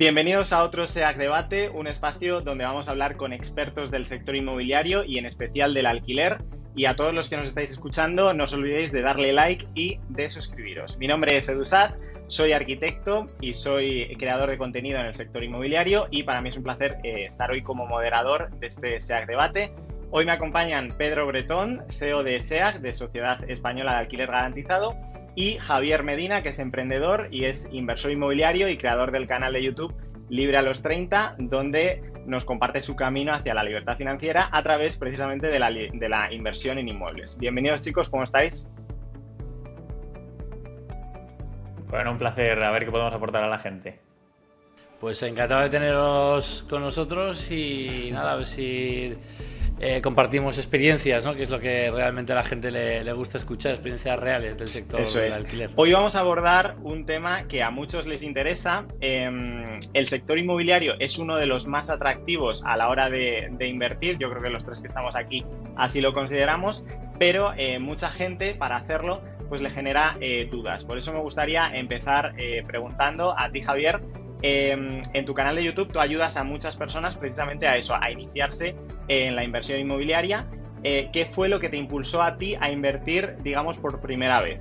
Bienvenidos a otro SEAC Debate, un espacio donde vamos a hablar con expertos del sector inmobiliario y en especial del alquiler. Y a todos los que nos estáis escuchando, no os olvidéis de darle like y de suscribiros. Mi nombre es Edu Sad, soy arquitecto y soy creador de contenido en el sector inmobiliario y para mí es un placer estar hoy como moderador de este SEAC Debate. Hoy me acompañan Pedro Bretón, CEO de SEAC, de Sociedad Española de Alquiler Garantizado, y Javier Medina, que es emprendedor y es inversor inmobiliario y creador del canal de YouTube Libre a los 30, donde nos comparte su camino hacia la libertad financiera a través precisamente de la inversión en inmuebles. Bienvenidos, chicos, ¿cómo estáis? Bueno, un placer, a ver qué podemos aportar a la gente. Pues encantado de teneros con nosotros y nada, a ver si compartimos experiencias, ¿no? Que es lo que realmente a la gente le gusta escuchar, experiencias reales del sector del alquiler. Hoy vamos a abordar un tema que a muchos les interesa. El sector inmobiliario es uno de los más atractivos a la hora de invertir. Yo creo que los tres que estamos aquí así lo consideramos, pero mucha gente para hacerlo pues le genera dudas. Por eso me gustaría empezar preguntando a ti, Javier. En tu canal de YouTube tú ayudas a muchas personas precisamente a eso, a iniciarse en la inversión inmobiliaria. ¿Qué fue lo que te impulsó a ti a invertir, digamos, por primera vez?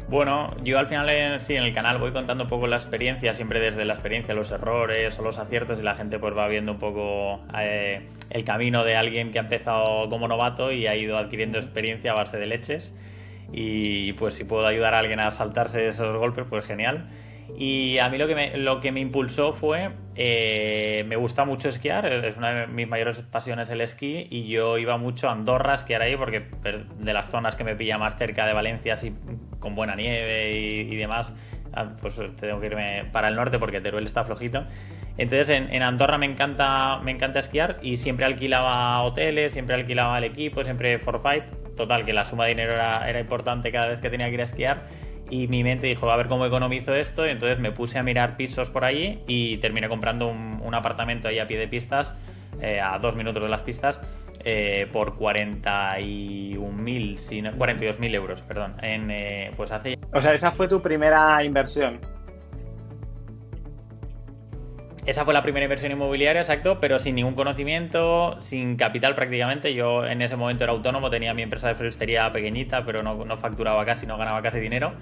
Bueno, yo al final sí, en el canal voy contando un poco la experiencia, siempre desde la experiencia, los errores o los aciertos, y la gente pues va viendo un poco el camino de alguien que ha empezado como novato y ha ido adquiriendo experiencia a base de leches. Y pues si puedo ayudar a alguien a saltarse esos golpes, pues genial. Y a mí lo que me impulsó fue, me gusta mucho esquiar, es una de mis mayores pasiones el esquí, y yo iba mucho a Andorra a esquiar ahí porque de las zonas que me pilla más cerca de Valencia, así con buena nieve y demás, pues tengo que irme para el norte porque Teruel está flojito. Entonces en Andorra me encanta esquiar y siempre alquilaba hoteles, siempre alquilaba el equipo, siempre forfait. Total, que la suma de dinero era importante cada vez que tenía que ir a esquiar, y mi mente dijo, a ver cómo economizo esto, y entonces me puse a mirar pisos por allí y terminé comprando un apartamento ahí a pie de pistas, a 2 minutos de las pistas, por 42.000 euros, perdón. Pues hace... O sea, esa fue tu primera inversión. Esa fue la primera inversión inmobiliaria, exacto, pero sin ningún conocimiento, sin capital prácticamente. Yo en ese momento era autónomo, tenía mi empresa de floristería pequeñita, pero no facturaba casi, no ganaba casi dinero.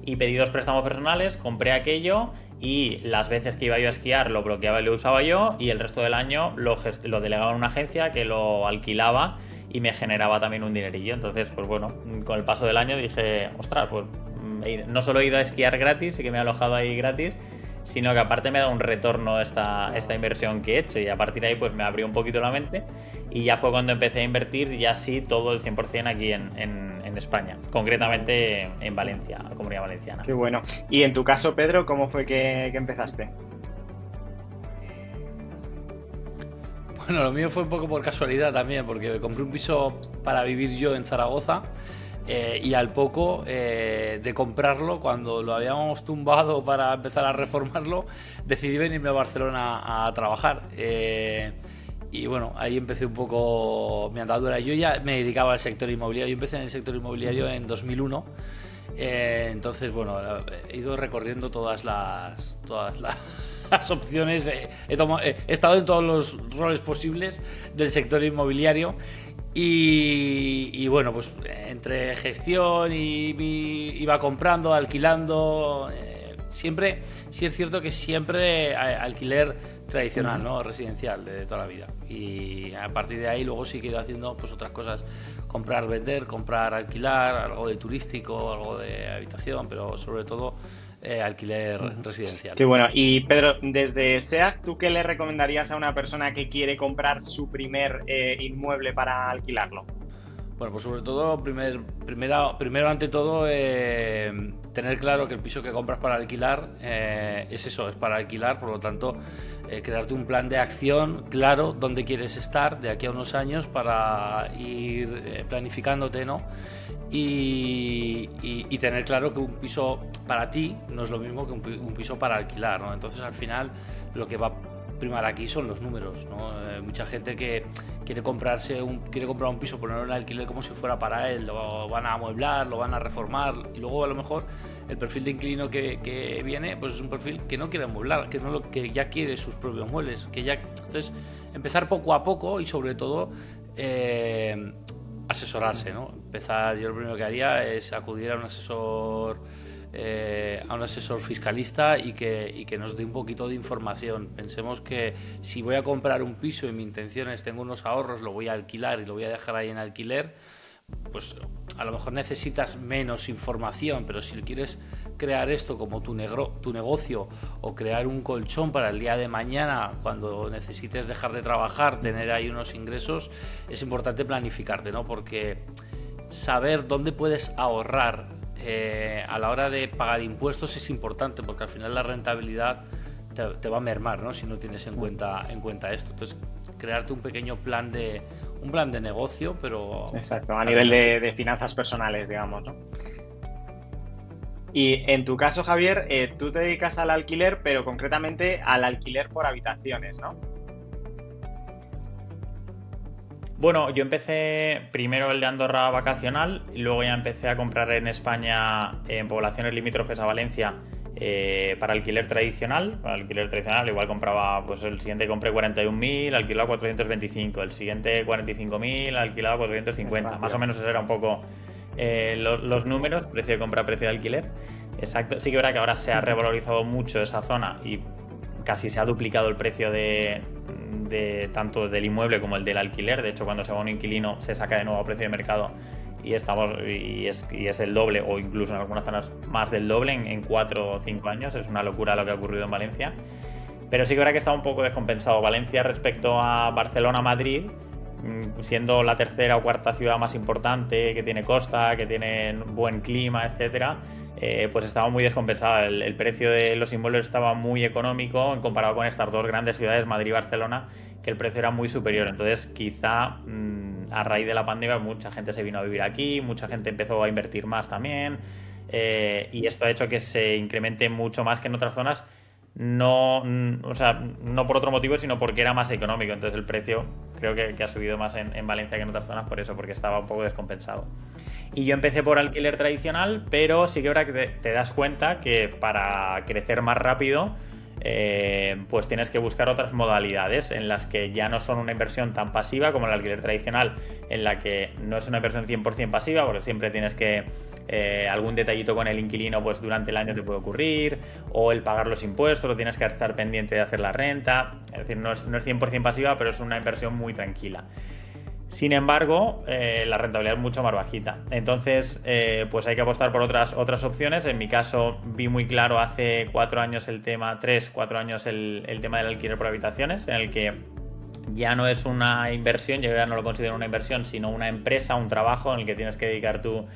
Y pedí 2 préstamos personales, compré aquello y las veces que iba yo a esquiar lo bloqueaba y lo usaba yo, y el resto del año lo delegaba en una agencia que lo alquilaba y me generaba también un dinerillo. Entonces, pues bueno, con el paso del año dije, ostras, pues no solo he ido a esquiar gratis y que me he alojado ahí gratis, sino que aparte me da un retorno esta inversión que he hecho, y a partir de ahí pues me abrió un poquito la mente, y ya fue cuando empecé a invertir ya sí todo el 100% aquí en España, concretamente en Valencia, la Comunidad Valenciana. Qué bueno. Y en tu caso, Pedro, ¿cómo fue que empezaste? Bueno, lo mío fue un poco por casualidad también, porque compré un piso para vivir yo en Zaragoza. Y al poco de comprarlo, cuando lo habíamos tumbado para empezar a reformarlo, decidí venirme a Barcelona a trabajar. Y bueno, ahí empecé un poco mi andadura. Yo ya me dedicaba al sector inmobiliario. Yo empecé en el sector inmobiliario en 2001. Entonces, bueno, he ido recorriendo todas las opciones. He estado en todos los roles posibles del sector inmobiliario. Y bueno, pues entre gestión y iba comprando, alquilando, siempre, sí es cierto que siempre alquiler tradicional, ¿no? Residencial de toda la vida. Y a partir de ahí luego sí que he ido haciendo pues otras cosas, comprar, vender, comprar, alquilar, algo de turístico, algo de habitación, pero sobre todo alquiler residencial. Qué bueno. Y Pedro, desde SEAC, ¿tú qué le recomendarías a una persona que quiere comprar su primer inmueble para alquilarlo? Bueno, pues sobre todo, primero ante todo, tener claro que el piso que compras para alquilar es eso, es para alquilar, por lo tanto, crearte un plan de acción claro, dónde quieres estar de aquí a unos años para ir planificándote, ¿no? Y tener claro que un piso para ti no es lo mismo que un piso para alquilar, ¿no? Entonces, al final, lo que va primar aquí son los números, ¿no? Mucha gente que quiere comprar un piso, ponerlo en alquiler como si fuera para él, lo van a amueblar, lo van a reformar, y luego a lo mejor el perfil de inquilino que viene, pues es un perfil que no quiere amueblar, que ya quiere sus propios muebles, entonces empezar poco a poco y sobre todo asesorarse, ¿no? Yo lo primero que haría es acudir a un asesor fiscalista y que nos dé un poquito de información. Pensemos que si voy a comprar un piso y mi intención es tengo unos ahorros, lo voy a alquilar y lo voy a dejar ahí en alquiler, pues a lo mejor necesitas menos información, pero si quieres crear esto como tu negocio o crear un colchón para el día de mañana cuando necesites dejar de trabajar, tener ahí unos ingresos, es importante planificarte, ¿no? Porque saber dónde puedes ahorrar a la hora de pagar impuestos es importante, porque al final la rentabilidad te va a mermar, ¿no? Si no tienes en cuenta esto. Entonces, crearte un pequeño plan de negocio, pero... Exacto, a nivel de finanzas personales, digamos, ¿no? Y en tu caso, Javier, tú te dedicas al alquiler, pero concretamente al alquiler por habitaciones, ¿no? Bueno, yo empecé primero el de Andorra vacacional y luego ya empecé a comprar en España, en poblaciones limítrofes a Valencia, para alquiler tradicional. Para alquiler tradicional igual compraba, pues el siguiente compré 41.000, alquilaba 425, el siguiente 45.000, alquilaba 450. Más o menos ese era un poco los números, precio de compra, precio de alquiler. Exacto. Sí que es verdad que ahora se ha revalorizado mucho esa zona y casi se ha duplicado el precio de tanto del inmueble como el del alquiler. De hecho, cuando se va un inquilino se saca de nuevo a precio de mercado y es el doble, o incluso en algunas zonas más del doble en 4 o 5 años. Es una locura lo que ha ocurrido en Valencia. Pero sí que es verdad que está un poco descompensado Valencia respecto a Barcelona, Madrid, siendo la tercera o cuarta ciudad más importante, que tiene costa, que tiene buen clima, etcétera. Pues estaba muy descompensada. El precio de los inmuebles estaba muy económico en comparado con estas dos grandes ciudades, Madrid y Barcelona, que el precio era muy superior. Entonces, quizá a raíz de la pandemia mucha gente se vino a vivir aquí, mucha gente empezó a invertir más también, y esto ha hecho que se incremente mucho más que en otras zonas. No por otro motivo, sino porque era más económico. Entonces el precio creo que ha subido más en Valencia que en otras zonas por eso, porque estaba un poco descompensado. Y yo empecé por alquiler tradicional, pero sí que ahora que te das cuenta que para crecer más rápido, pues tienes que buscar otras modalidades en las que ya no son una inversión tan pasiva como el alquiler tradicional, en la que no es una inversión 100% pasiva, porque siempre tienes que algún detallito con el inquilino, pues durante el año te puede ocurrir, o el pagar los impuestos, o tienes que estar pendiente de hacer la renta. Es decir, no es 100% pasiva, pero es una inversión muy tranquila. Sin embargo, la rentabilidad es mucho más bajita. Entonces, pues hay que apostar por otras opciones. En mi caso, vi muy claro hace 4 años el tema del alquiler por habitaciones, en el que ya no es una inversión, yo ya no lo considero una inversión, sino una empresa, un trabajo en el que tienes que dedicar tu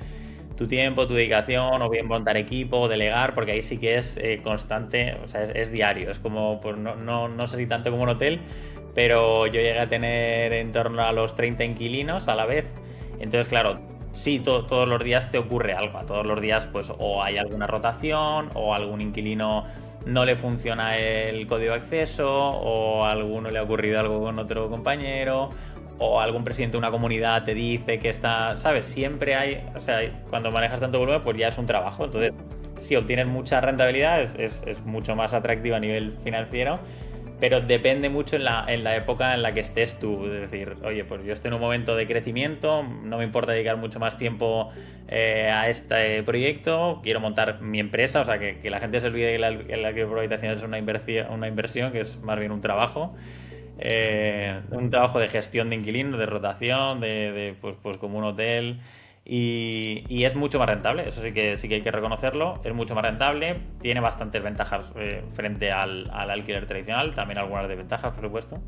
tiempo, tu dedicación, o bien montar equipo, o delegar, porque ahí sí que es constante, o sea, es diario. Es como, pues no sé si tanto como un hotel, pero yo llegué a tener en torno a los 30 inquilinos a la vez. Entonces, claro, sí, todos los días te ocurre algo. A todos los días, pues, o hay alguna rotación, o algún inquilino no le funciona el código de acceso, o a alguno le ha ocurrido algo con otro compañero, o algún presidente de una comunidad te dice que está, ¿sabes? Siempre hay, o sea, cuando manejas tanto volumen, pues ya es un trabajo. Entonces, si obtienes mucha rentabilidad, es mucho más atractivo a nivel financiero, pero depende mucho en la época en la que estés tú. Es decir, oye, pues yo estoy en un momento de crecimiento, no me importa dedicar mucho más tiempo a este proyecto, quiero montar mi empresa, o sea, que la gente se olvide que el alquiler por habitación es una inversión, que es más bien un trabajo. Un trabajo de gestión de inquilinos, de rotación, pues como un hotel. Y es mucho más rentable, eso sí que hay que reconocerlo. Es mucho más rentable, tiene bastantes ventajas frente al alquiler tradicional, también algunas desventajas, por supuesto.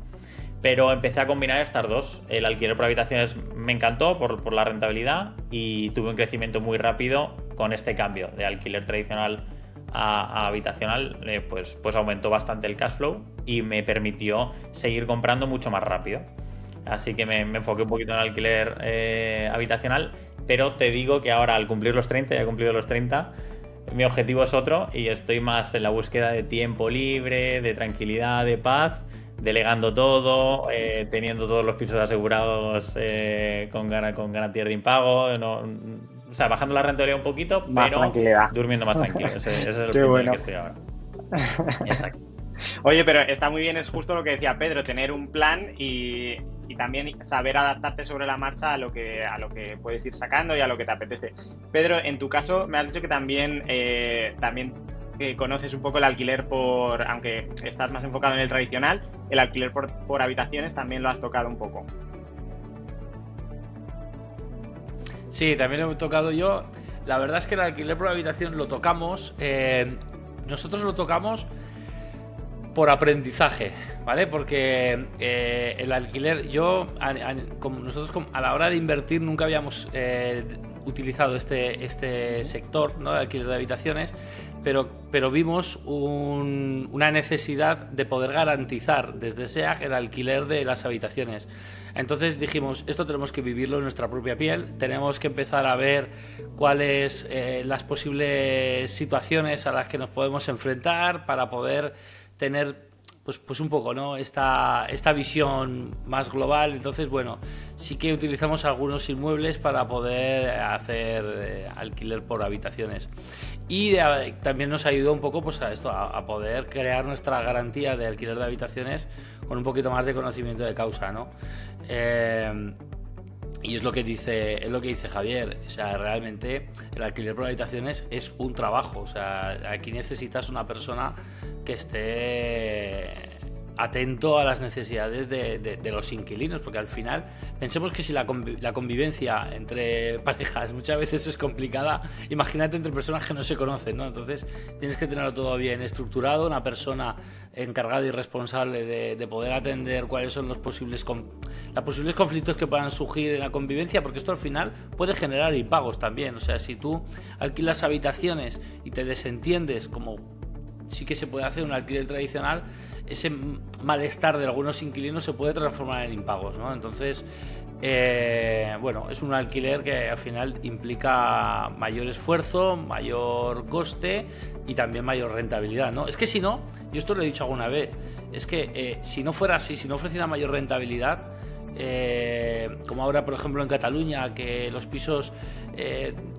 Pero empecé a combinar estas dos. El alquiler por habitaciones me encantó por la rentabilidad, y tuve un crecimiento muy rápido con este cambio de alquiler tradicional a habitacional. Pues aumentó bastante el cash flow y me permitió seguir comprando mucho más rápido. Así que me enfoqué un poquito en el alquiler habitacional. Pero te digo que ahora, al cumplir los 30, ya he cumplido los 30, mi objetivo es otro, y estoy más en la búsqueda de tiempo libre, de tranquilidad, de paz, delegando todo, teniendo todos los pisos asegurados con garantías de impago, o sea, bajando la rentabilidad un poquito, más pero tranquilidad. durmiendo más tranquilo. Ese es el Qué punto en bueno. el que estoy ahora. Exacto. Oye, pero está muy bien, es justo lo que decía Pedro, tener un plan y también saber adaptarte sobre la marcha a lo que puedes ir sacando y a lo que te apetece. Pedro, en tu caso me has dicho que también conoces un poco el alquiler aunque estás más enfocado en el tradicional, el alquiler por habitaciones también lo has tocado un poco. Sí, también lo he tocado yo. La verdad es que el alquiler por habitación lo tocamos. Nosotros lo tocamos por aprendizaje, ¿vale? Porque el alquiler, nosotros a la hora de invertir nunca habíamos utilizado este sector, ¿no?, de alquiler de habitaciones, pero vimos una necesidad de poder garantizar desde SEAG el alquiler de las habitaciones. Entonces dijimos, esto tenemos que vivirlo en nuestra propia piel, tenemos que empezar a ver cuáles las posibles situaciones a las que nos podemos enfrentar para poder tener pues un poco, ¿no?, esta visión más global. Entonces, bueno, sí que utilizamos algunos inmuebles para poder hacer alquiler por habitaciones. Y también nos ayudó un poco pues a poder crear nuestra garantía de alquiler de habitaciones con un poquito más de conocimiento de causa, ¿no? Y es lo que dice Javier, o sea, realmente el alquiler por habitaciones es un trabajo, o sea, aquí necesitas una persona que esté atento a las necesidades de los inquilinos, porque al final pensemos que si la convivencia entre parejas muchas veces es complicada, imagínate entre personas que no se conocen, ¿no? Entonces tienes que tenerlo todo bien estructurado, una persona encargada y responsable de poder atender cuáles son los posibles conflictos que puedan surgir en la convivencia, porque esto al final puede generar impagos también. O sea, si tú alquilas habitaciones y te desentiendes, como sí que se puede hacer un alquiler tradicional, ese malestar de algunos inquilinos se puede transformar en impagos, ¿no? Entonces, bueno, es un alquiler que al final implica mayor esfuerzo, mayor coste y también mayor rentabilidad, ¿no? Es que si no, yo esto lo he dicho alguna vez, es que si no fuera así, si no ofreciera mayor rentabilidad, como ahora por ejemplo en Cataluña, que los pisos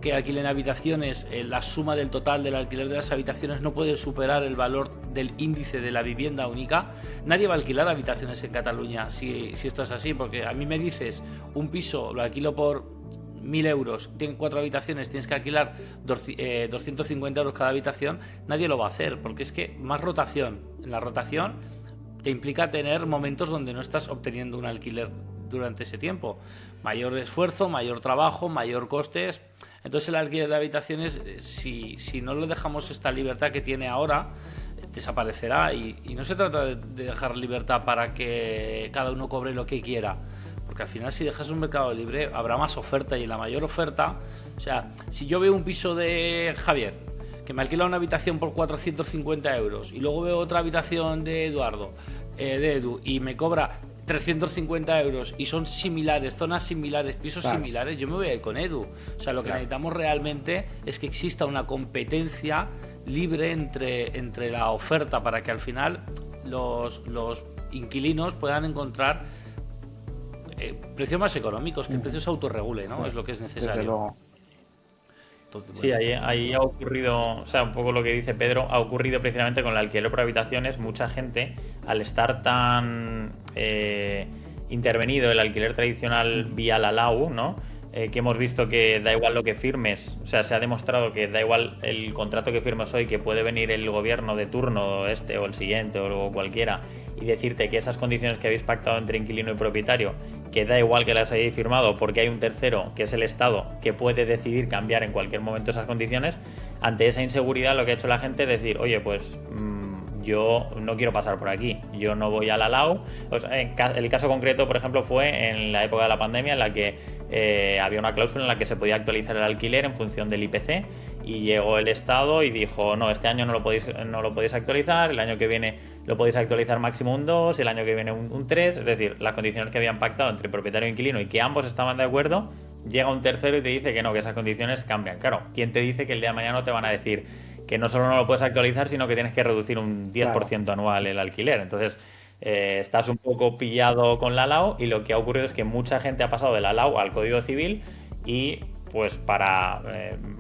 que alquilen habitaciones, la suma del total del alquiler de las habitaciones no puede superar el valor del índice de la vivienda única, nadie va a alquilar habitaciones en Cataluña si esto es así, porque a mí me dices un piso lo alquilo por 1.000 euros, tiene 4 habitaciones, tienes que alquilar 250 euros cada habitación, nadie lo va a hacer, porque es que más rotación, en la rotación te implica tener momentos donde no estás obteniendo un alquiler durante ese tiempo. Mayor esfuerzo, mayor trabajo, mayor costes. Entonces el alquiler de habitaciones, si no le dejamos esta libertad que tiene ahora, desaparecerá. Y no se trata de dejar libertad para que cada uno cobre lo que quiera. Porque al final si dejas un mercado libre habrá más oferta, y la mayor oferta, o sea, si yo veo un piso de Javier que me alquila una habitación por 450 euros y luego veo otra habitación de Edu, y me cobra 350 euros y son similares, zonas similares, pisos similares, yo me voy a ir con Edu. O sea, lo que necesitamos realmente es que exista una competencia libre entre la oferta, para que al final los inquilinos puedan encontrar precios más económicos, que el precio se autorregule, ¿no? Sí, es lo que es necesario. Desde luego. Entonces, bueno. Sí, ahí ha ocurrido, o sea, un poco lo que dice Pedro, ha ocurrido precisamente con el alquiler por habitaciones. Mucha gente, al estar tan intervenido el alquiler tradicional vía la LAU, ¿no? Que hemos visto que da igual lo que firmes, o sea, se ha demostrado que da igual el contrato que firmes hoy, que puede venir el gobierno de turno, este o el siguiente o cualquiera, y decirte que esas condiciones que habéis pactado entre inquilino y propietario, que da igual que las hayáis firmado, porque hay un tercero, que es el Estado, que puede decidir cambiar en cualquier momento esas condiciones. Ante esa inseguridad, lo que ha hecho la gente es decir, oye, pues yo no quiero pasar por aquí, yo no voy a la LAU. O sea, el caso concreto, por ejemplo, fue en la época de la pandemia, en la que había una cláusula en la que se podía actualizar el alquiler en función del IPC, y llegó el Estado y dijo, no, este año no lo podéis actualizar, el año que viene lo podéis actualizar máximo un 2, el año que viene un 3, es decir, las condiciones que habían pactado entre propietario e inquilino y que ambos estaban de acuerdo, llega un tercero y te dice que no, que esas condiciones cambian. Claro, ¿quién te dice que el día de mañana no te van a decir que no solo no lo puedes actualizar, sino que tienes que reducir un 10% anual el alquiler? Entonces, estás un poco pillado con la LAO y lo que ha ocurrido es que mucha gente ha pasado de la LAO al Código Civil y pues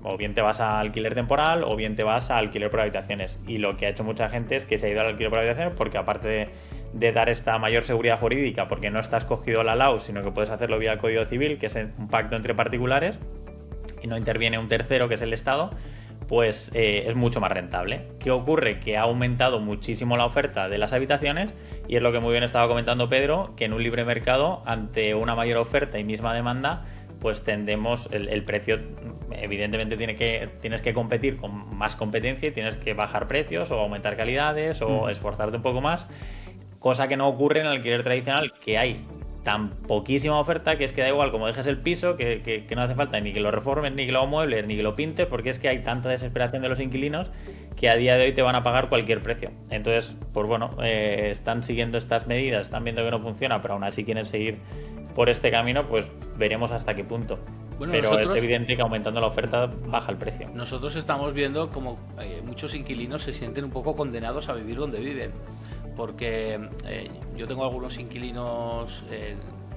o bien te vas a alquiler temporal o bien te vas a alquiler por habitaciones. Y lo que ha hecho mucha gente es que se ha ido al alquiler por habitaciones porque aparte de dar esta mayor seguridad jurídica, porque no estás cogido a la LAO, sino que puedes hacerlo vía Código Civil, que es un pacto entre particulares y no interviene un tercero que es el Estado, pues es mucho más rentable. ¿Qué ocurre? Que ha aumentado muchísimo la oferta de las habitaciones y es lo que muy bien estaba comentando Pedro, que en un libre mercado, ante una mayor oferta y misma demanda, pues tendemos, el precio evidentemente tienes que competir con más competencia y tienes que bajar precios o aumentar calidades o esforzarte un poco más, cosa que no ocurre en el alquiler tradicional, que hay tan poquísima oferta que es que da igual como dejes el piso, que no hace falta ni que lo reformes, ni que lo amuebles, ni que lo pintes, porque es que hay tanta desesperación de los inquilinos que a día de hoy te van a pagar cualquier precio. Entonces, pues bueno, están siguiendo estas medidas, están viendo que no funciona, pero aún así quieren seguir por este camino, pues veremos hasta qué punto. Bueno, pero es evidente que aumentando la oferta baja el precio. Nosotros estamos viendo como muchos inquilinos se sienten un poco condenados a vivir donde viven. Porque yo tengo algunos inquilinos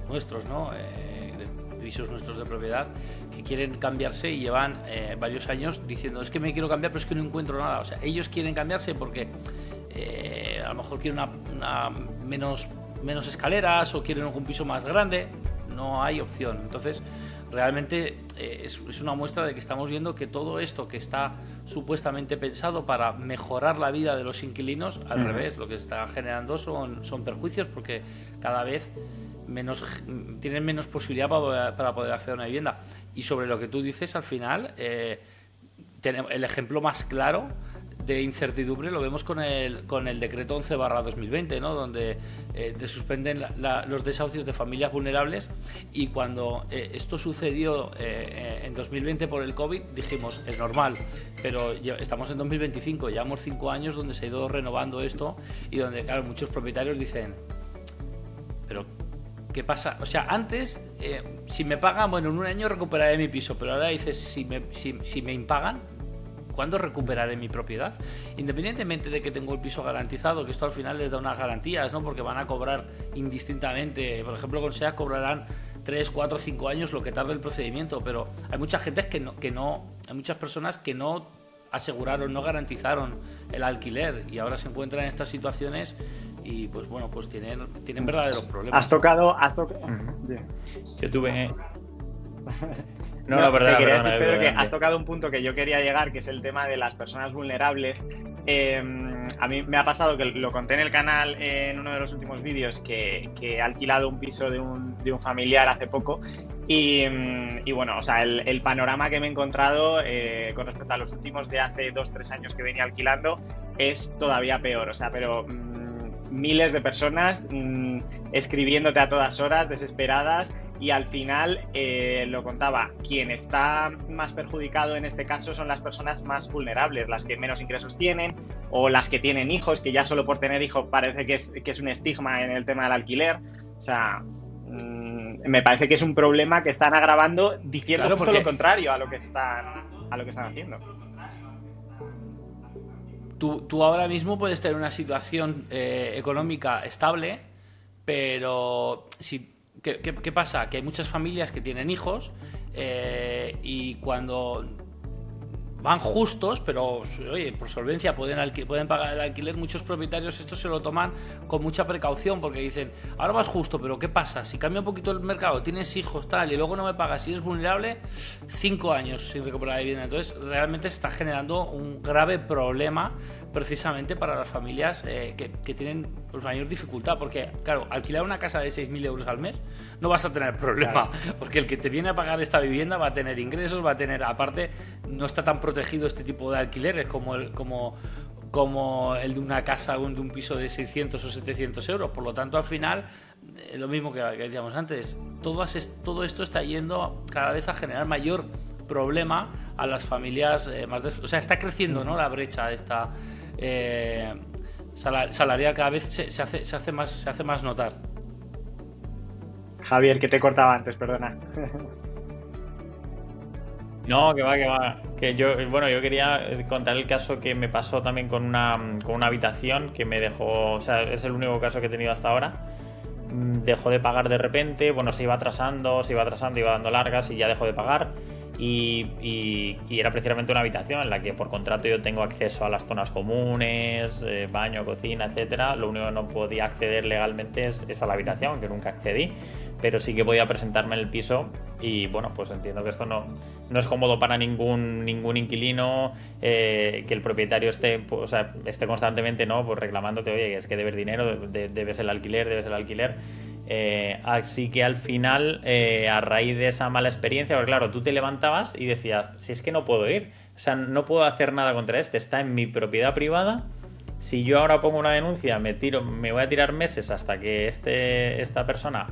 nuestros, ¿no? De pisos nuestros de propiedad, que quieren cambiarse y llevan varios años diciendo es que me quiero cambiar pero es que no encuentro nada. O sea, ellos quieren cambiarse porque a lo mejor quieren una menos escaleras o quieren un piso más grande. No hay opción. Entonces, realmente es una muestra de que estamos viendo que todo esto que está supuestamente pensado para mejorar la vida de los inquilinos, al revés, lo que está generando son perjuicios, porque cada vez tienen menos posibilidad para poder acceder a una vivienda. Y sobre lo que tú dices, al final, tenemos el ejemplo más claro de incertidumbre lo vemos con el decreto 11/2020, ¿no? Donde te suspenden los desahucios de familias vulnerables, y cuando esto sucedió en 2020 por el COVID dijimos es normal, pero ya estamos en 2025, llevamos 5 años donde se ha ido renovando esto y donde claro muchos propietarios dicen pero ¿qué pasa? O sea, antes si me pagan, bueno, en un año recuperaré mi piso, pero ahora dices si me impagan, ¿cuándo recuperaré mi propiedad? Independientemente de que tengo el piso garantizado, que esto al final les da unas garantías, ¿no? Porque van a cobrar indistintamente. Por ejemplo, con SEA cobrarán 3, 4, 5 años lo que tarde el procedimiento, pero hay mucha gente hay muchas personas que no aseguraron, no garantizaron el alquiler y ahora se encuentran en estas situaciones y pues bueno, pues tienen verdaderos problemas. Has tocado. Yo tuve... Pedro, que has tocado un punto que yo quería llegar, que es el tema de las personas vulnerables. A mí me ha pasado que lo conté en el canal en uno de los últimos vídeos, que he alquilado un piso de un familiar hace poco y bueno, o sea, el panorama que me he encontrado con respecto a los últimos de hace 2-3 años que venía alquilando es todavía peor, o sea, pero miles de personas escribiéndote a todas horas, desesperadas. Y al final, lo contaba, quien está más perjudicado en este caso son las personas más vulnerables, las que menos ingresos tienen o las que tienen hijos, que ya solo por tener hijos parece que es un estigma en el tema del alquiler. O sea, me parece que es un problema que están agravando diciendo justo lo contrario a lo que están haciendo. Tú ahora mismo puedes tener una situación económica estable, pero ¿Qué pasa? Que hay muchas familias que tienen hijos y cuando van justos, pero oye, por solvencia pueden pagar el alquiler, muchos propietarios esto se lo toman con mucha precaución porque dicen, ahora vas justo, pero ¿qué pasa? Si cambia un poquito el mercado, tienes hijos, tal, y luego no me pagas, si eres vulnerable, 5 años sin recuperar la vivienda. Entonces realmente se está generando un grave problema precisamente para las familias que tienen pues, mayor dificultad, porque claro, alquilar una casa de 6.000 euros al mes no vas a tener problema, porque el que te viene a pagar esta vivienda va a tener ingresos, va a tener, aparte, no está tan protegido este tipo de alquileres como el de una casa o de un piso de 600 o 700 euros. Por lo tanto, al final, lo mismo que decíamos antes, todo esto está yendo cada vez a generar mayor problema a las familias o sea, está creciendo, ¿no? La brecha esta salarial cada vez se hace más notar. Javier, que te cortaba antes, perdona. No, que va, que va. Que yo, bueno, yo quería contar el caso que me pasó también con una habitación que me dejó, o sea, es el único caso que he tenido hasta ahora. Dejó de pagar de repente, bueno, se iba atrasando, iba dando largas y ya dejó de pagar. Y era precisamente una habitación en la que por contrato yo tengo acceso a las zonas comunes, baño, cocina, etcétera. Lo único que no podía acceder legalmente es a la habitación, que nunca accedí, pero sí que podía presentarme en el piso. Y bueno, pues entiendo que esto no es cómodo para ningún inquilino, que el propietario esté, pues, o sea, esté constantemente, ¿no?, pues reclamándote, oye, es que debes dinero, debes el alquiler, debes el alquiler. Así que al final, a raíz de esa mala experiencia, porque claro, tú te levantabas y decías, si es que no puedo ir, o sea, no puedo hacer nada contra este, está en mi propiedad privada. Si yo ahora pongo una denuncia, me voy a tirar meses hasta que esta persona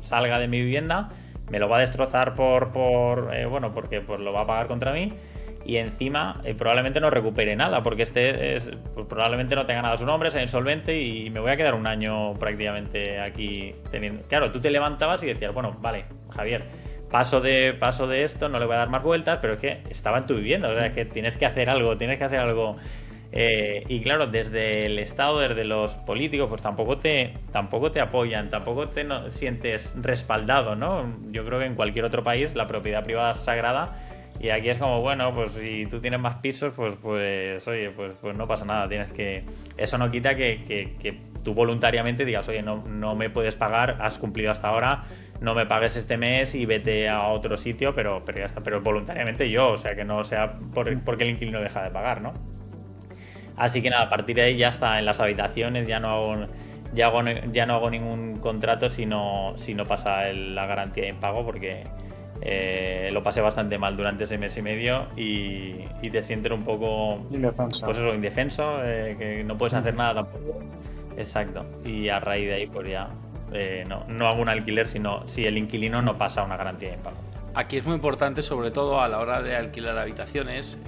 salga de mi vivienda, me lo va a destrozar bueno, porque pues lo va a pagar contra mí. Y encima probablemente no recupere nada, porque pues probablemente no tenga nada a su nombre, sea insolvente y me voy a quedar un año prácticamente aquí teniendo... Claro, tú te levantabas y decías, bueno, vale, Javier, paso de esto, no le voy a dar más vueltas, pero es que estaba en tu vivienda, o sea, es que tienes que hacer algo. Y claro, desde el Estado, desde los políticos, pues tampoco te apoyan, tampoco te sientes respaldado, ¿no? Yo creo que en cualquier otro país la propiedad privada es sagrada. Y aquí es como, bueno, pues si tú tienes más pisos, pues oye, pues no pasa nada. Eso no quita que tú voluntariamente digas, oye, no me puedes pagar, has cumplido hasta ahora, no me pagues este mes y vete a otro sitio, pero ya está. Pero voluntariamente yo, o sea, que no sea porque el inquilino deja de pagar, ¿no? Así que nada, a partir de ahí ya está en las habitaciones, ya no hago ningún contrato si no pasa la garantía de impago, porque lo pasé bastante mal durante ese mes y medio y te sientes un poco Indefenso. Pues eso, indefenso, que no puedes hacer nada tampoco. Exacto. Y a raíz de ahí pues ya no hago un alquiler si el inquilino no pasa una garantía de impago. Aquí es muy importante, sobre todo a la hora de alquilar habitaciones,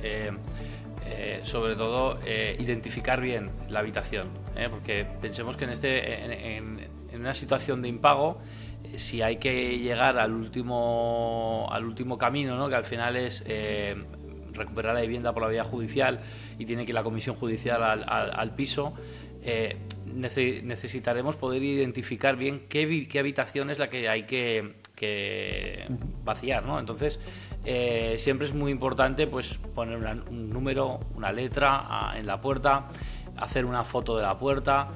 sobre todo identificar bien la habitación, porque pensemos que en una situación de impago, si hay que llegar al último camino, ¿no?, que al final es recuperar la vivienda por la vía judicial y tiene que ir la comisión judicial al piso, necesitaremos poder identificar bien qué habitación es la que hay que vaciar, ¿no? Entonces siempre es muy importante pues poner un número, una letra en la puerta, hacer una foto de la puerta,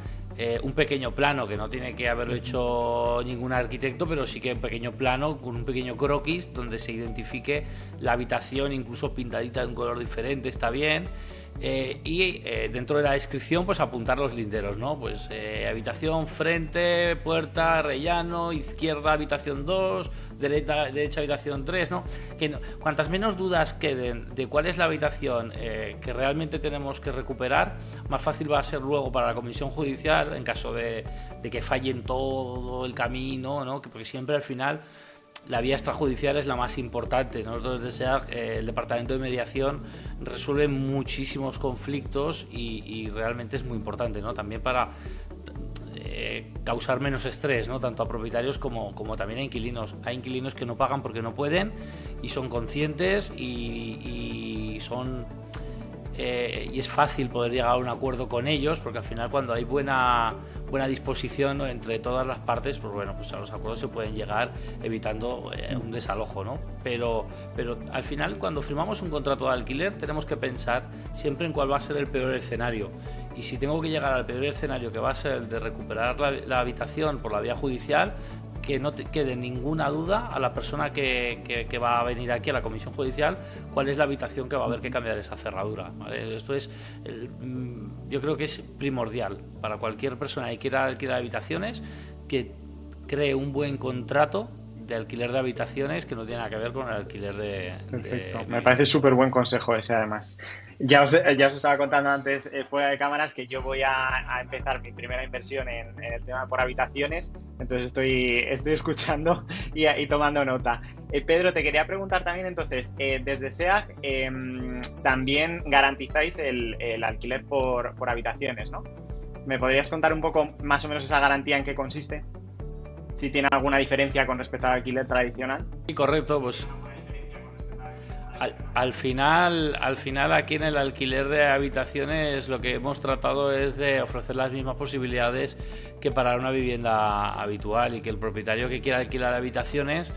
un pequeño plano, que no tiene que haberlo hecho ningún arquitecto, pero sí que un pequeño plano con un pequeño croquis donde se identifique la habitación, incluso pintadita de un color diferente, está bien. Y dentro de la descripción pues apuntar los linderos, ¿no? Pues habitación, frente, puerta, rellano, izquierda habitación 2, derecha habitación 3, ¿no? Cuantas menos dudas queden de cuál es la habitación que realmente tenemos que recuperar, más fácil va a ser luego para la comisión judicial en caso de que fallen todo el camino, ¿no? Porque siempre al final la vía extrajudicial es la más importante. Nosotros desde SEAG, el departamento de mediación resuelve muchísimos conflictos y realmente es muy importante, ¿no? También para causar menos estrés, ¿no?, tanto a propietarios como también a inquilinos. Hay inquilinos que no pagan porque no pueden y son conscientes y es fácil poder llegar a un acuerdo con ellos, porque al final cuando hay buena disposición, ¿no?, entre todas las partes, pues bueno, pues a los acuerdos se pueden llegar evitando un desalojo, ¿no? Pero al final, cuando firmamos un contrato de alquiler, tenemos que pensar siempre en cuál va a ser el peor escenario. Y si tengo que llegar al peor escenario, que va a ser el de recuperar la habitación por la vía judicial, que no te quede ninguna duda a la persona que va a venir aquí a la comisión judicial cuál es la habitación que va a haber que cambiar esa cerradura, ¿vale? Esto es, yo creo que es primordial para cualquier persona que quiera alquilar habitaciones, que cree un buen contrato de alquiler de habitaciones que no tiene nada que ver con el alquiler de... Perfecto. Me parece súper buen consejo ese, además. Ya os estaba contando antes, fuera de cámaras, que yo voy a empezar mi primera inversión en el tema por habitaciones, entonces estoy escuchando y tomando nota. Pedro, te quería preguntar también, entonces, desde SEAG también garantizáis el alquiler por habitaciones, ¿no? ¿Me podrías contar un poco más o menos esa garantía en qué consiste? Si tiene alguna diferencia con respecto al alquiler tradicional. Sí, correcto, pues Al final aquí en el alquiler de habitaciones lo que hemos tratado es de ofrecer las mismas posibilidades que para una vivienda habitual, y que el propietario que quiera alquilar habitaciones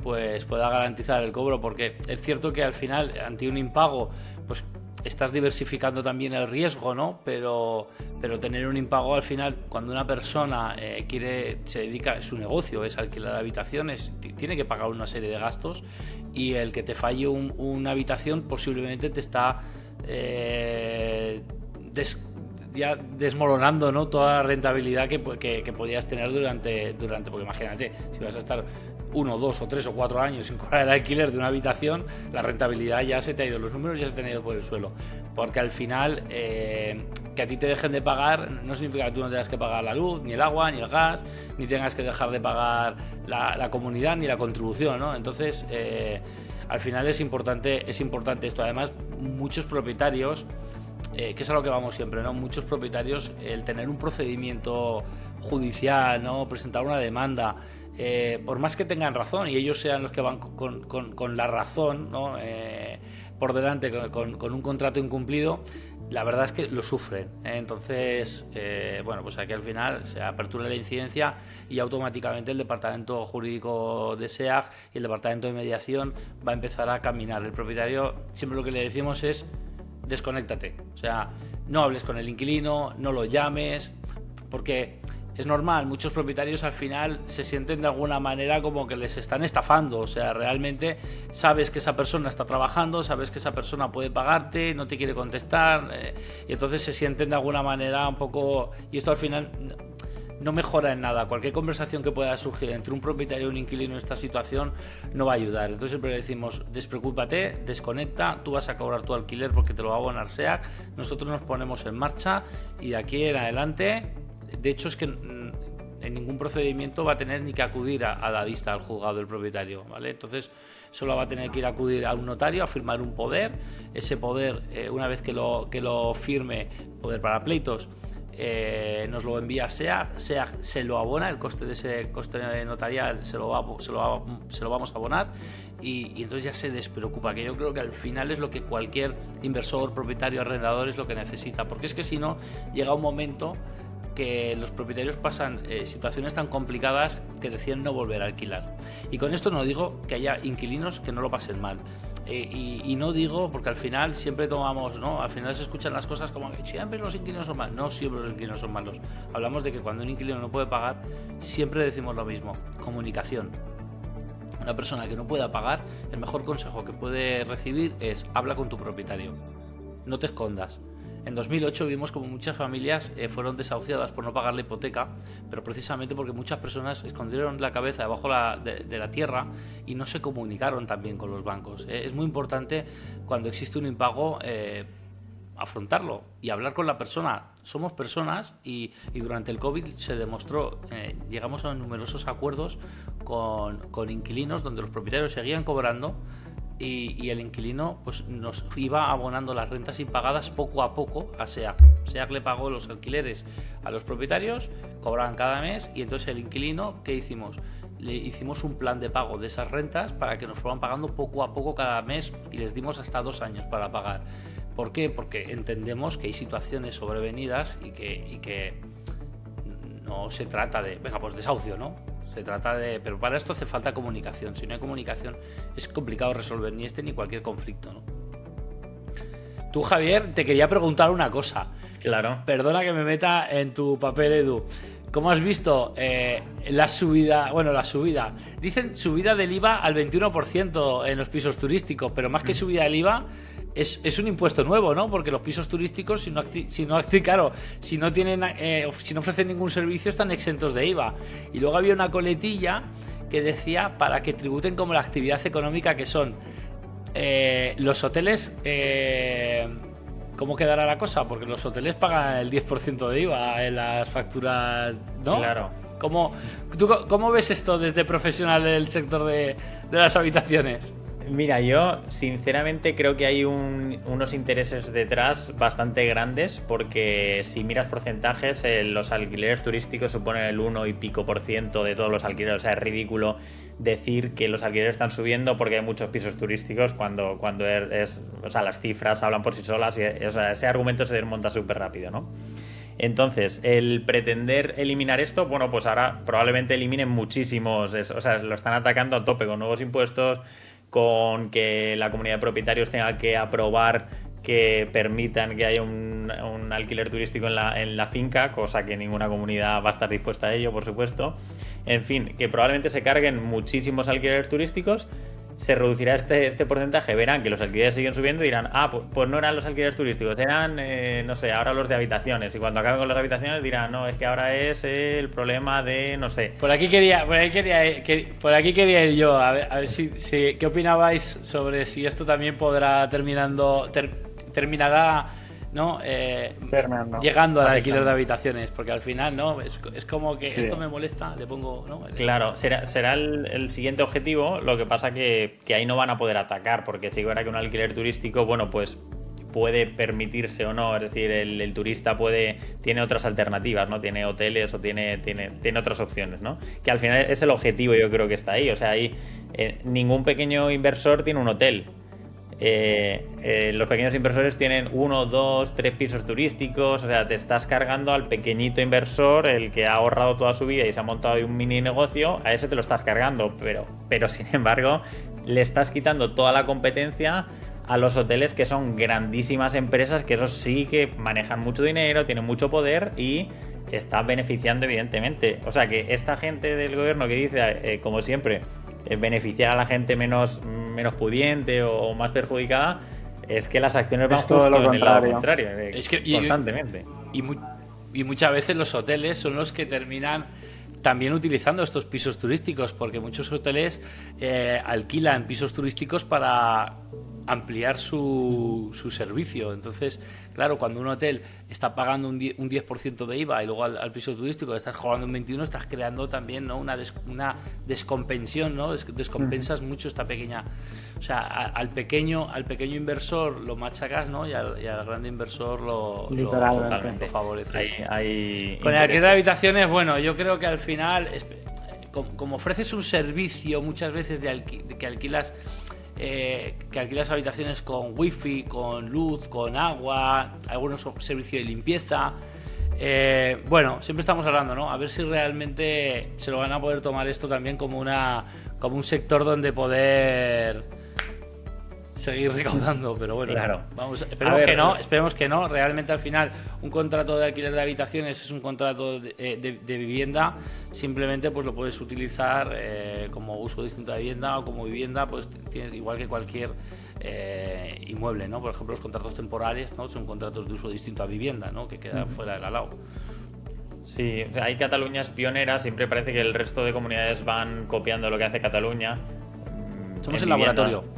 pues pueda garantizar el cobro, porque es cierto que al final, ante un impago, pues estás diversificando también el riesgo, ¿no? Pero tener un impago al final, cuando una persona se dedica, su negocio es alquilar habitaciones, tiene que pagar una serie de gastos, y el que te falle una habitación posiblemente te está ya desmoronando, ¿no?, toda la rentabilidad que podías tener durante, porque imagínate, si vas a estar 1, 2 o 3 o 4 años sin cobrar el alquiler de una habitación, la rentabilidad ya se te ha ido, los números ya se te han ido por el suelo, porque al final que a ti te dejen de pagar no significa que tú no tengas que pagar la luz, ni el agua, ni el gas, ni tengas que dejar de pagar la comunidad, ni la contribución, ¿no? Entonces al final es importante esto. Además, muchos propietarios, que es a lo que vamos siempre, ¿no? Muchos propietarios, el tener un procedimiento judicial, ¿no?, presentar una demanda, por más que tengan razón y ellos sean los que van con la razón, ¿no?, por delante, con un contrato incumplido, la verdad es que lo sufren, ¿eh? Entonces, bueno, pues aquí al final se apertura la incidencia y automáticamente el departamento jurídico de SEAG y el departamento de mediación va a empezar a caminar. El propietario, siempre lo que le decimos es: desconéctate, o sea, no hables con el inquilino, no lo llames, porque es normal, muchos propietarios al final se sienten de alguna manera como que les están estafando. O sea, realmente sabes que esa persona está trabajando, sabes que esa persona puede pagarte, no te quiere contestar, y entonces se sienten de alguna manera un poco, y esto al final no mejora en nada. Cualquier conversación que pueda surgir entre un propietario y un inquilino en esta situación no va a ayudar. Entonces siempre le decimos: despreocúpate, desconecta, tú vas a cobrar tu alquiler porque te lo va a abonar SEAG, nosotros nos ponemos en marcha y de aquí en adelante. De hecho, es que en ningún procedimiento va a tener ni que acudir a la vista al juzgado del propietario, ¿vale? Entonces solo va a tener que ir a acudir a un notario a firmar un poder. Ese poder, una vez que lo firme, poder para pleitos, nos lo envía a SEAG, SEAG se lo abona, el coste de ese coste notarial se lo vamos a abonar, y entonces ya se despreocupa, que yo creo que al final es lo que cualquier inversor, propietario, arrendador es lo que necesita, porque es que si no, llega un momento que los propietarios pasan situaciones tan complicadas que deciden no volver a alquilar. Y con esto no digo que haya inquilinos que no lo pasen mal. Y no digo, porque al final siempre tomamos, ¿no? Al final se escuchan las cosas como que siempre los inquilinos son malos. No siempre los inquilinos son malos. Hablamos de que cuando un inquilino no puede pagar, siempre decimos lo mismo: comunicación. Una persona que no pueda pagar, el mejor consejo que puede recibir es: habla con tu propietario, no te escondas. En 2008 vimos como muchas familias fueron desahuciadas por no pagar la hipoteca, pero precisamente porque muchas personas escondieron la cabeza debajo de la tierra y no se comunicaron también con los bancos. Es muy importante, cuando existe un impago, afrontarlo y hablar con la persona. Somos personas y durante el COVID se demostró, llegamos a numerosos acuerdos con inquilinos donde los propietarios seguían cobrando, y el inquilino pues nos iba abonando las rentas impagadas poco a poco a SEAG. SEAG le pagó los alquileres a los propietarios, cobraban cada mes, y entonces el inquilino, ¿qué hicimos? Le hicimos un plan de pago de esas rentas para que nos fueran pagando poco a poco cada mes, y les dimos hasta 2 años para pagar. ¿Por qué? Porque entendemos que hay situaciones sobrevenidas y que no se trata de, venga, pues desahucio, ¿no? Se trata de... Pero para esto hace falta comunicación. Si no hay comunicación es complicado resolver ni este ni cualquier conflicto, ¿no? Tú, Javier, te quería preguntar una cosa. Claro. Perdona que me meta en tu papel, Edu. ¿Cómo has visto la subida? Bueno, la subida. Dicen subida del IVA al 21% en los pisos turísticos, pero más que subida del IVA... Es un impuesto nuevo, ¿no? Porque los pisos turísticos, si no ofrecen ningún servicio, están exentos de IVA. Y luego había una coletilla que decía para que tributen como la actividad económica que son. Los hoteles, ¿cómo quedará la cosa? Porque los hoteles pagan el 10% de IVA en las facturas, ¿no? Claro. ¿Cómo ves esto desde profesional del sector de las habitaciones? Mira, yo sinceramente creo que hay unos intereses detrás bastante grandes, porque si miras porcentajes, los alquileres turísticos suponen el 1 y pico % de todos los alquileres. O sea, es ridículo decir que los alquileres están subiendo porque hay muchos pisos turísticos cuando o sea, las cifras hablan por sí solas y, o sea, ese argumento se desmonta súper rápido, ¿no? Entonces, el pretender eliminar esto, bueno, pues ahora probablemente eliminen muchísimos, o sea, lo están atacando a tope con nuevos impuestos, con que la comunidad de propietarios tenga que aprobar que permitan que haya un alquiler turístico en la finca, cosa que ninguna comunidad va a estar dispuesta a ello, por supuesto. En fin, que probablemente se carguen muchísimos alquileres turísticos, se reducirá este porcentaje, verán que los alquileres siguen subiendo y dirán, pues no eran los alquileres turísticos, eran, no sé, ahora los de habitaciones, y cuando acaben con las habitaciones dirán, no, es que ahora es el problema de, no sé. Por aquí quería ir yo, a ver si qué opinabais sobre si esto también podrá terminará, ¿no? Llegando al alquiler de habitaciones, porque al final, ¿no? Es como que esto me molesta, le pongo, ¿no? Claro, será el siguiente objetivo, lo que pasa que ahí no van a poder atacar, porque sí que verá que un alquiler turístico, bueno, pues puede permitirse o no, es decir, el turista tiene otras alternativas, ¿no? Tiene hoteles o tiene otras opciones, ¿no? Que al final es el objetivo, yo creo que está ahí, o sea, ahí ningún pequeño inversor tiene un hotel. Los pequeños inversores tienen 1, 2, 3 pisos turísticos, o sea, te estás cargando al pequeñito inversor, el que ha ahorrado toda su vida y se ha montado ahí un mini negocio, a ese te lo estás cargando, pero sin embargo le estás quitando toda la competencia a los hoteles, que son grandísimas empresas, que esos sí que manejan mucho dinero, tienen mucho poder y están beneficiando evidentemente. O sea que esta gente del gobierno que dice, como siempre, beneficiar a la gente menos pudiente o más perjudicada, es que las acciones van justo en el lado contrario, es que, constantemente. Y muchas veces los hoteles son los que terminan también utilizando estos pisos turísticos, porque muchos hoteles alquilan pisos turísticos para ampliar su servicio. Entonces, claro, cuando un hotel está pagando un 10% de IVA y luego al piso turístico estás cobrando un 21%, estás creando también, ¿no? una descompensión, ¿no? Descompensas mucho esta pequeña... O sea, al pequeño inversor lo machacas, ¿no? Y al grande inversor lo favoreces. Con el alquiler de habitaciones, bueno, yo creo que al final, como ofreces un servicio muchas veces que alquilas habitaciones con wifi, con luz, con agua, algunos servicios de limpieza. Bueno, siempre estamos hablando, ¿no? A ver si realmente se lo van a poder tomar esto también como un sector donde poder seguir recaudando, pero bueno, claro. Esperemos que no. Realmente al final un contrato de alquiler de habitaciones es un contrato de vivienda, simplemente pues lo puedes utilizar como uso distinto de vivienda, o como vivienda pues tienes igual que cualquier inmueble, ¿no? Por ejemplo, los contratos temporales, ¿no? Son contratos de uso distinto a vivienda, ¿no? Que queda fuera del alao. Sí, o sea, ahí Cataluña es pionera, siempre parece que el resto de comunidades van copiando lo que hace Cataluña. Somos el laboratorio.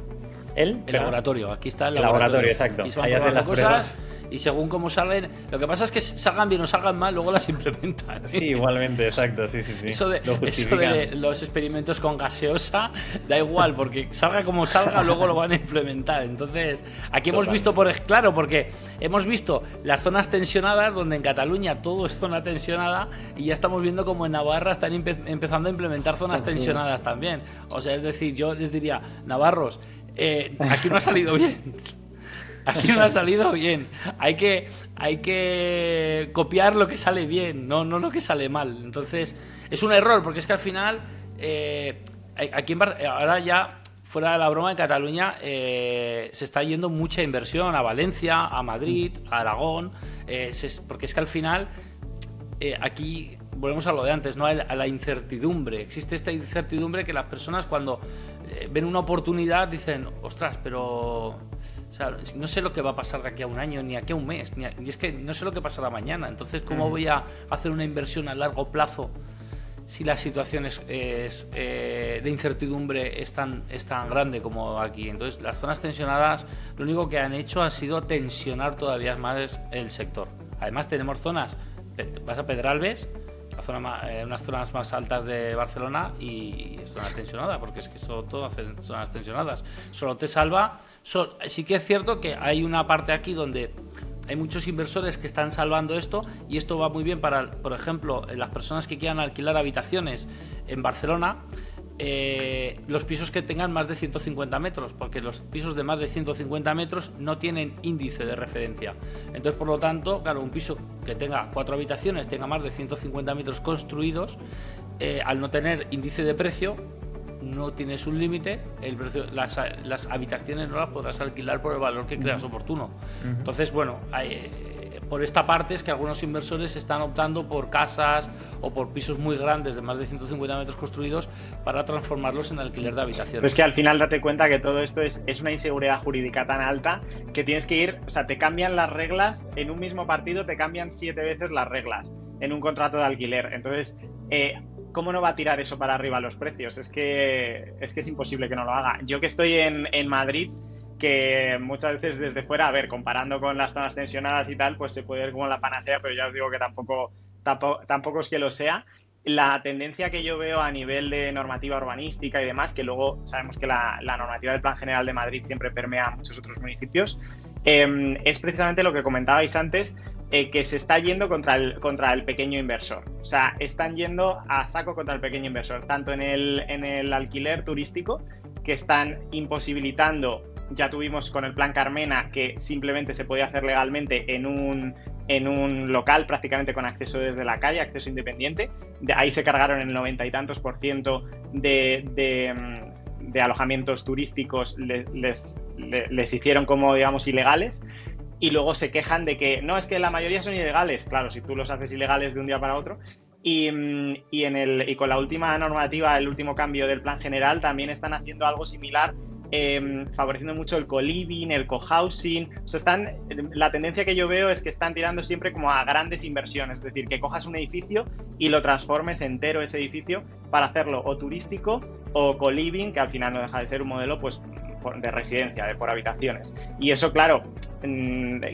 El laboratorio, aquí está el laboratorio, exacto. Y se van probando cosas y según cómo salen, lo que pasa es que salgan bien o salgan mal, luego las implementan. Sí, igualmente, exacto, sí. Eso de los experimentos con gaseosa da igual, porque salga como salga, luego lo van a implementar. Entonces, aquí hemos visto, porque hemos visto las zonas tensionadas, donde en Cataluña todo es zona tensionada, y ya estamos viendo como en Navarra están empezando a implementar zonas tensionadas también. O sea, es decir, yo les diría, navarros, aquí no ha salido bien. Aquí no ha salido bien. Hay que copiar lo que sale bien, no lo que sale mal. Entonces, es un error, porque es que al final, aquí ahora ya, fuera de la broma, en Cataluña se está yendo mucha inversión a Valencia, a Madrid, a Aragón, porque es que al final, aquí volvemos a lo de antes, ¿no? A la incertidumbre. Existe esta incertidumbre que las personas, cuando ven una oportunidad, dicen, ostras, pero... O sea, no sé lo que va a pasar de aquí a un año, ni aquí a un mes, y es que no sé lo que pasará mañana. Entonces, ¿cómo voy a hacer una inversión a largo plazo si la situación de incertidumbre es tan grande como aquí? Entonces, las zonas tensionadas, lo único que han hecho ha sido tensionar todavía más el sector. Además, tenemos zonas, vas a Pedralbes, unas zonas más altas de Barcelona, y es zona tensionada, porque es que eso todo hace zonas tensionadas. Solo te salva. Sí que es cierto que hay una parte aquí donde hay muchos inversores que están salvando esto, y esto va muy bien para, por ejemplo, las personas que quieran alquilar habitaciones en Barcelona. los pisos que tengan más de 150 metros, porque los pisos de más de 150 metros no tienen índice de referencia. Entonces, por lo tanto, claro, un piso que tenga 4 habitaciones, tenga más de 150 metros construidos, al no tener índice de precio, no tienes un límite, el precio, las habitaciones no las podrás alquilar por el valor que creas oportuno. Entonces, bueno, por esta parte es que algunos inversores están optando por casas o por pisos muy grandes de más de 150 metros construidos para transformarlos en alquiler de habitaciones. Pero es que al final date cuenta que todo esto es una inseguridad jurídica tan alta que tienes que ir, o sea, te cambian las reglas, en un mismo partido te cambian 7 veces las reglas en un contrato de alquiler. Entonces, ¿cómo no va a tirar eso para arriba los precios? Es que es imposible que no lo haga. Yo que estoy en Madrid, que muchas veces desde fuera, a ver, comparando con las zonas tensionadas y tal, pues se puede ver como la panacea, pero ya os digo que tampoco es que lo sea. La tendencia que yo veo a nivel de normativa urbanística y demás, que luego sabemos que la normativa del Plan General de Madrid siempre permea a muchos otros municipios, es precisamente lo que comentabais antes, que se está yendo contra el pequeño inversor. O sea, están yendo a saco contra el pequeño inversor, tanto en el alquiler turístico, que están imposibilitando. Ya tuvimos con el Plan Carmena que simplemente se podía hacer legalmente en un local prácticamente con acceso desde la calle, acceso independiente. De ahí se cargaron el 90 y tantos % de alojamientos turísticos, les hicieron como, digamos, ilegales. Y luego se quejan de que no, es que la mayoría son ilegales. Claro, si tú los haces ilegales de un día para otro. Y con la última normativa, el último cambio del Plan General, también están haciendo algo similar, favoreciendo mucho el co-living, el co-housing. O sea, la tendencia que yo veo es que están tirando siempre como a grandes inversiones, es decir, que cojas un edificio y lo transformes entero ese edificio para hacerlo o turístico o co-living, que al final no deja de ser un modelo pues de residencia, por habitaciones. Y eso, claro,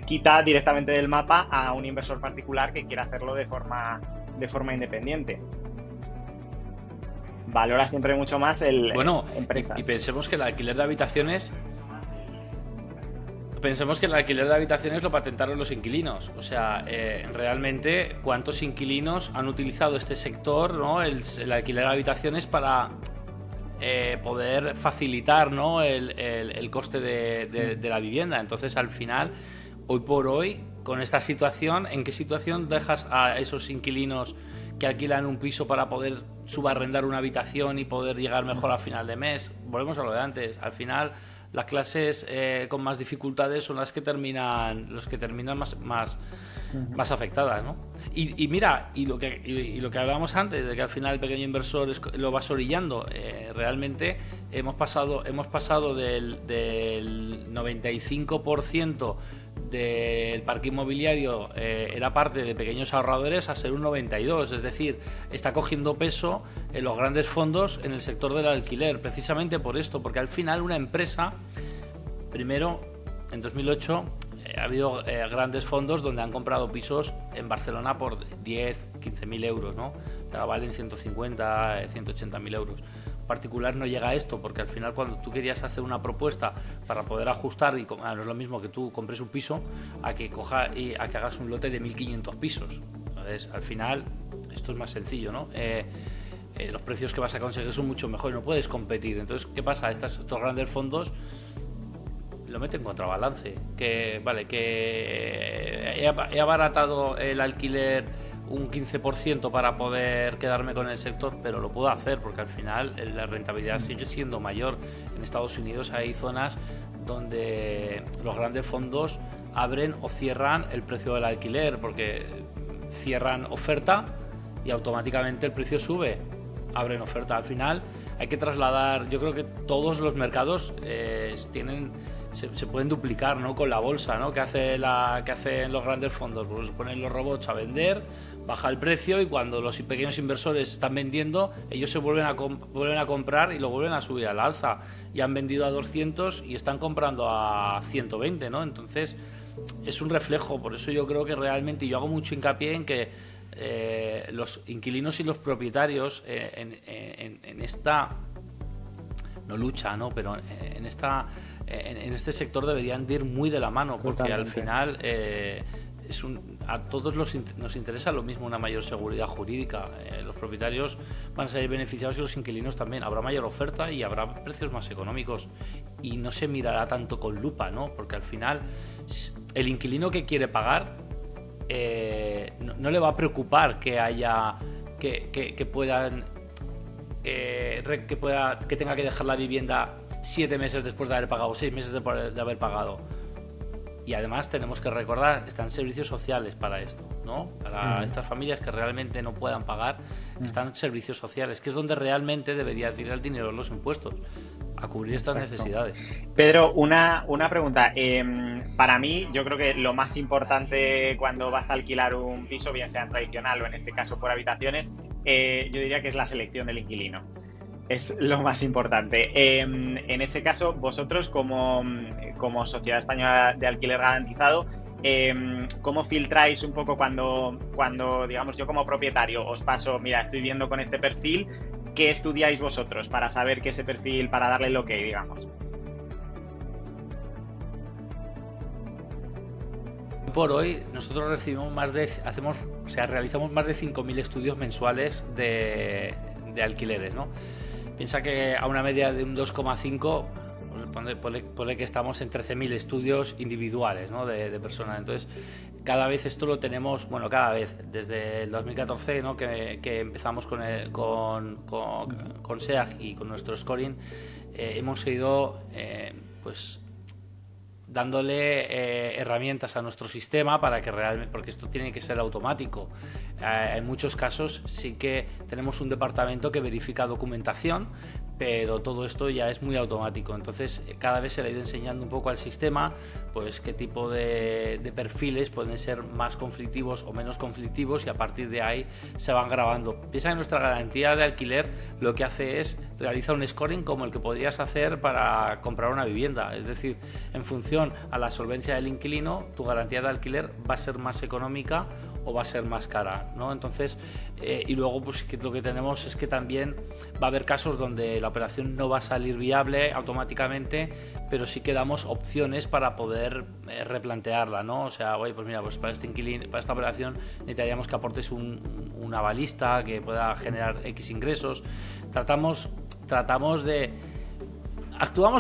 quita directamente del mapa a un inversor particular que quiera hacerlo de forma independiente. Valora siempre mucho más empresas. Y pensemos que el alquiler de habitaciones lo patentaron los inquilinos. O sea, realmente, ¿cuántos inquilinos han utilizado este sector, ¿no? el alquiler de habitaciones para poder facilitar, ¿no? el coste de la vivienda? Entonces, al final, hoy por hoy, con esta situación, ¿en qué situación dejas a esos inquilinos que alquilan un piso para poder subarrendar una habitación y poder llegar mejor a final de mes? Volvemos a lo de antes. Al final, las clases con más dificultades son los que terminan más afectadas, ¿no? Y mira, y lo que hablábamos antes, de que al final el pequeño inversor lo vas orillando, realmente hemos pasado del 95% del parque inmobiliario era parte de pequeños ahorradores a ser un 92%, es decir, está cogiendo peso en los grandes fondos en el sector del alquiler, precisamente por esto, porque al final una empresa, primero, en 2008 ha habido grandes fondos donde han comprado pisos en Barcelona por 10, 15.000 euros, ¿no? Que ahora valen 150, 180.000 euros. Particular no llega a esto, porque al final, cuando tú querías hacer una propuesta para poder ajustar, no es lo mismo que tú compres un piso a que hagas un lote de 1.500 pisos. Entonces, al final, esto es más sencillo, ¿no? Los precios que vas a conseguir son mucho mejores, no puedes competir. Entonces, ¿qué pasa? Estos grandes fondos lo meten en contrabalance, que he abaratado el alquiler un 15% para poder quedarme con el sector, pero lo puedo hacer porque al final la rentabilidad sigue siendo mayor. En Estados Unidos hay zonas donde los grandes fondos abren o cierran el precio del alquiler, porque cierran oferta y automáticamente el precio sube. Abren oferta. Al final hay que trasladar, yo creo que todos los mercados se pueden duplicar, ¿no? Con la bolsa, ¿no? que hacen los grandes fondos, pues ponen los robots a vender, baja el precio, y cuando los pequeños inversores están vendiendo, ellos se vuelven a comprar y lo vuelven a subir al alza, y han vendido a 200 y están comprando a 120, ¿no? Entonces es un reflejo. Por eso yo creo que realmente, yo hago mucho hincapié en que los inquilinos y los propietarios en esta no lucha, ¿no? Pero en este sector deberían de ir muy de la mano, porque totalmente. Al final a todos nos interesa lo mismo, una mayor seguridad jurídica. Los propietarios van a salir beneficiados y los inquilinos también. Habrá mayor oferta y habrá precios más económicos y no se mirará tanto con lupa, ¿no? Porque al final el inquilino que quiere pagar no le va a preocupar que haya que tenga que dejar la vivienda 7 meses después de haber pagado, 6 meses después de haber pagado. Y además tenemos que recordar, están servicios sociales para esto, ¿no? Para estas familias que realmente no puedan pagar, están servicios sociales, que es donde realmente debería ir el dinero de los impuestos, a cubrir estas necesidades. Pedro, una pregunta. Para mí, yo creo que lo más importante cuando vas a alquilar un piso, bien sea tradicional o en este caso por habitaciones, yo diría que es la selección del inquilino. Es lo más importante. En ese caso, vosotros como Sociedad Española de Alquiler Garantizado, ¿cómo filtráis un poco cuando, digamos, yo como propietario os paso, mira, estoy viendo con este perfil, ¿qué estudiáis vosotros para saber que ese perfil, para darle el ok, digamos? Por hoy nosotros realizamos más de 5.000 estudios mensuales de alquileres, ¿no? Piensa que a una media de un 2,5, ponle que estamos en 13.000 estudios individuales, ¿no? de personas. Entonces, cada vez esto lo tenemos, desde el 2014, ¿no? que empezamos con SEAG y con nuestro scoring, hemos ido dándole herramientas a nuestro sistema para que realmente, porque esto tiene que ser automático. En muchos casos sí que tenemos un departamento que verifica documentación, pero todo esto ya es muy automático. Entonces cada vez se le ha ido enseñando un poco al sistema pues qué tipo de perfiles pueden ser más conflictivos o menos conflictivos, y a partir de ahí se van grabando. Piensa que nuestra garantía de alquiler lo que hace es realizar un scoring como el que podrías hacer para comprar una vivienda, es decir, en función a la solvencia del inquilino, tu garantía de alquiler va a ser más económica o va a ser más cara, ¿no? Entonces, y luego pues lo que tenemos es que también va a haber casos donde la operación no va a salir viable automáticamente, pero sí que damos opciones para poder replantearla, ¿no? O sea, oye, pues mira, pues para este inquilino, para esta operación necesitaríamos que aportes una balista que pueda generar X ingresos. Actuamos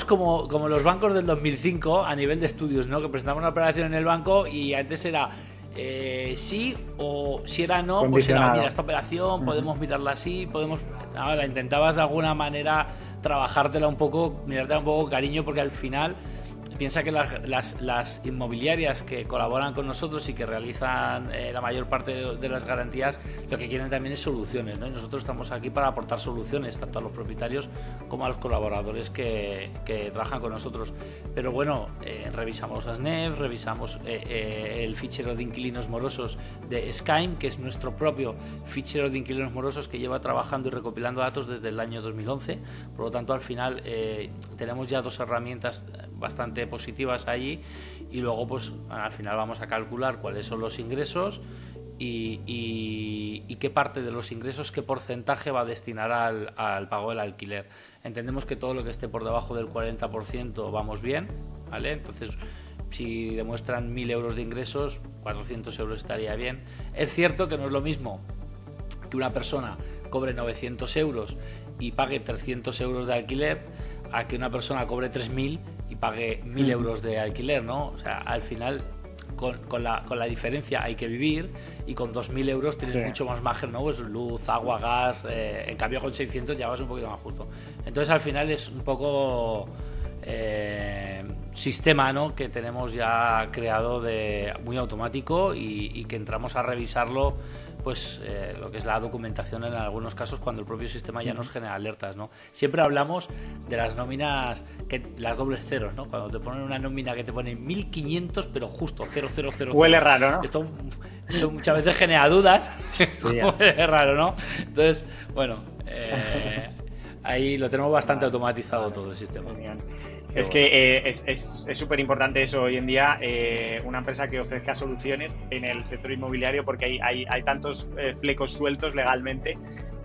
como los bancos del 2005 a nivel de estudios, ¿no? Que presentamos una operación en el banco y antes era sí, o si era no, pues era, mira, esta operación podemos mirarla así, ahora intentabas de alguna manera trabajártela un poco, mirártela un poco cariño, porque al final piensa que las inmobiliarias que colaboran con nosotros y que realizan la mayor parte de las garantías, lo que quieren también es soluciones, ¿no? Y nosotros estamos aquí para aportar soluciones tanto a los propietarios como a los colaboradores que trabajan con nosotros. Pero bueno, revisamos las NEF, revisamos el fichero de inquilinos morosos de Skyme, que es nuestro propio fichero de inquilinos morosos que lleva trabajando y recopilando datos desde el año 2011. Por lo tanto, al final tenemos ya 2 herramientas bastante positivas allí, y luego pues al final vamos a calcular cuáles son los ingresos y qué parte de los ingresos, qué porcentaje va a destinar al pago del alquiler. Entendemos que todo lo que esté por debajo del 40% vamos bien, ¿vale? Entonces, si demuestran 1.000 euros de ingresos, 400 euros estaría bien. Es cierto que no es lo mismo que una persona cobre 900 euros y pague 300 euros de alquiler a que una persona cobre 3.000 y pague 1.000 euros de alquiler, ¿no? O sea, al final con la diferencia hay que vivir, y con 2.000 euros tienes mucho más margen, ¿no? Pues luz, agua, gas, en cambio con 600 ya vas un poquito más justo. Entonces al final es un poco sistema, ¿no? Que tenemos ya creado muy automático, y que entramos a revisarlo, pues lo que es la documentación en algunos casos, cuando el propio sistema ya nos genera alertas, ¿no? Siempre hablamos de las nóminas, las dobles ceros, ¿no? Cuando te ponen una nómina que te pone 1.500 pero justo 0,000. Huele raro, ¿no? Esto muchas veces genera dudas. Huele raro, ¿no? Entonces, bueno, ahí lo tenemos bastante automatizado todo el sistema. Genial. Es que es súper importante eso hoy en día, una empresa que ofrezca soluciones en el sector inmobiliario, porque hay tantos flecos sueltos legalmente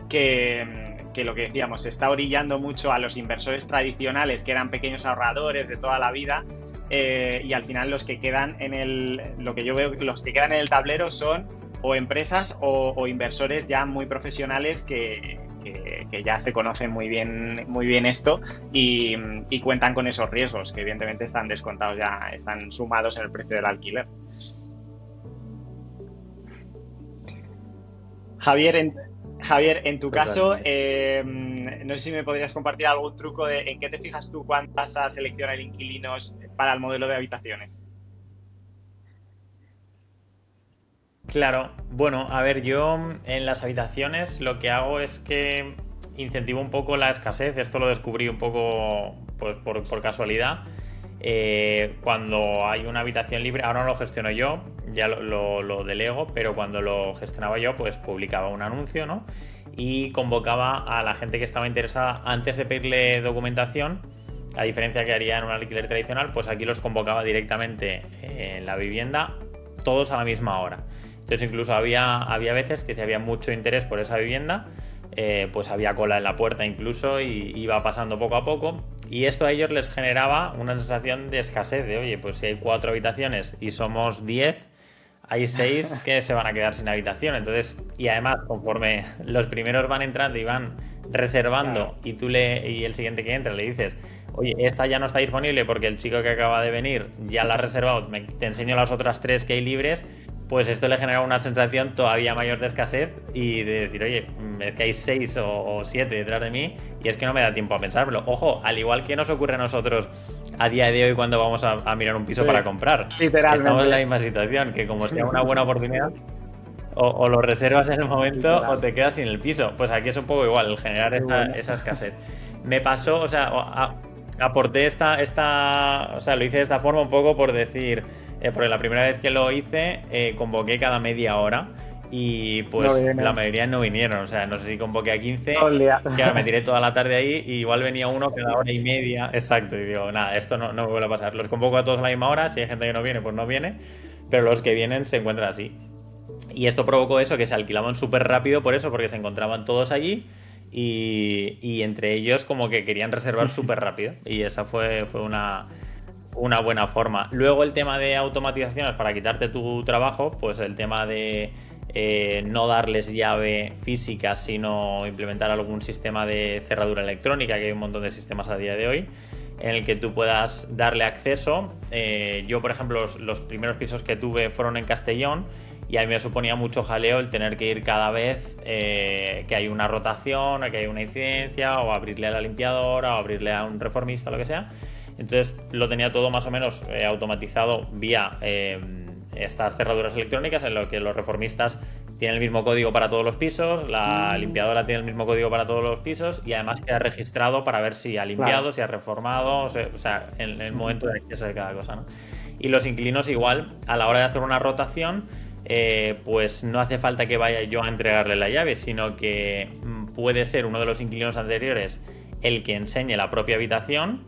que lo que decíamos, se está orillando mucho a los inversores tradicionales, que eran pequeños ahorradores de toda la vida, y al final los que quedan lo que yo veo, los que quedan en el tablero son o empresas o inversores ya muy profesionales que ya se conocen muy bien esto y cuentan con esos riesgos que evidentemente están descontados ya, están sumados en el precio del alquiler. Javier, en tu caso, no sé si me podrías compartir algún truco de en qué te fijas tú cuando vas a seleccionar inquilinos para el modelo de habitaciones. Claro, bueno, a ver, yo en las habitaciones lo que hago es que incentivo un poco la escasez. Esto lo descubrí un poco pues, por casualidad. Cuando hay una habitación libre, ahora no lo gestiono yo, ya lo delego, pero cuando lo gestionaba yo, pues publicaba un anuncio, ¿no? Y convocaba a la gente que estaba interesada antes de pedirle documentación. A diferencia que haría en un alquiler tradicional, pues aquí los convocaba directamente en la vivienda, todos a la misma hora. Entonces incluso había veces que si había mucho interés por esa vivienda, pues había cola en la puerta incluso y iba pasando poco a poco. Y esto a ellos les generaba una sensación de escasez, de oye, pues si hay 4 habitaciones y somos 10, hay 6 que se van a quedar sin habitación. Entonces, y además, conforme los primeros van entrando y van reservando, claro, y el siguiente que entra le dices, oye, esta ya no está disponible porque el chico que acaba de venir ya la ha reservado, te enseño las otras 3 que hay libres. Pues esto le genera una sensación todavía mayor de escasez y de decir, oye, es que hay 6 o 7 detrás de mí y es que no me da tiempo a pensármelo. Ojo, al igual que nos ocurre a nosotros a día de hoy cuando vamos a mirar un piso para comprar. Estamos en la misma situación, que como sea una buena oportunidad, o lo reservas en el momento o te quedas sin el piso. Pues aquí es un poco igual, el generar esa escasez. Me pasó, o sea, aporté o sea, lo hice de esta forma un poco por decir... porque la primera vez que lo hice convoqué cada media hora y pues la mayoría no vinieron, o sea, no sé si convoqué a 15, claro, me tiré toda la tarde ahí y igual venía uno cada hora y media, exacto, y digo, nada, esto no me vuelve a pasar, los convoco a todos a la misma hora, si hay gente que no viene, pues no viene, pero los que vienen se encuentran así. Y esto provocó eso, que se alquilaban súper rápido por eso, porque se encontraban todos allí y entre ellos como que querían reservar súper rápido y esa fue una buena forma. Luego el tema de automatizaciones para quitarte tu trabajo, pues el tema de no darles llave física, sino implementar algún sistema de cerradura electrónica, que hay un montón de sistemas a día de hoy, en el que tú puedas darle acceso. Yo, por ejemplo, los primeros pisos que tuve fueron en Castellón y a mí me suponía mucho jaleo el tener que ir cada vez que hay una rotación, o que hay una incidencia, o abrirle a la limpiadora, o abrirle a un reformista, lo que sea. Entonces lo tenía todo más o menos automatizado vía estas cerraduras electrónicas, en lo que los reformistas tienen el mismo código para todos los pisos, la limpiadora tiene el mismo código para todos los pisos y además queda registrado para ver si ha limpiado, claro, si ha reformado, o sea, en el momento de acceso de cada cosa, ¿no? Y los inquilinos igual, a la hora de hacer una rotación, pues no hace falta que vaya yo a entregarle la llave, sino que puede ser uno de los inquilinos anteriores el que enseñe la propia habitación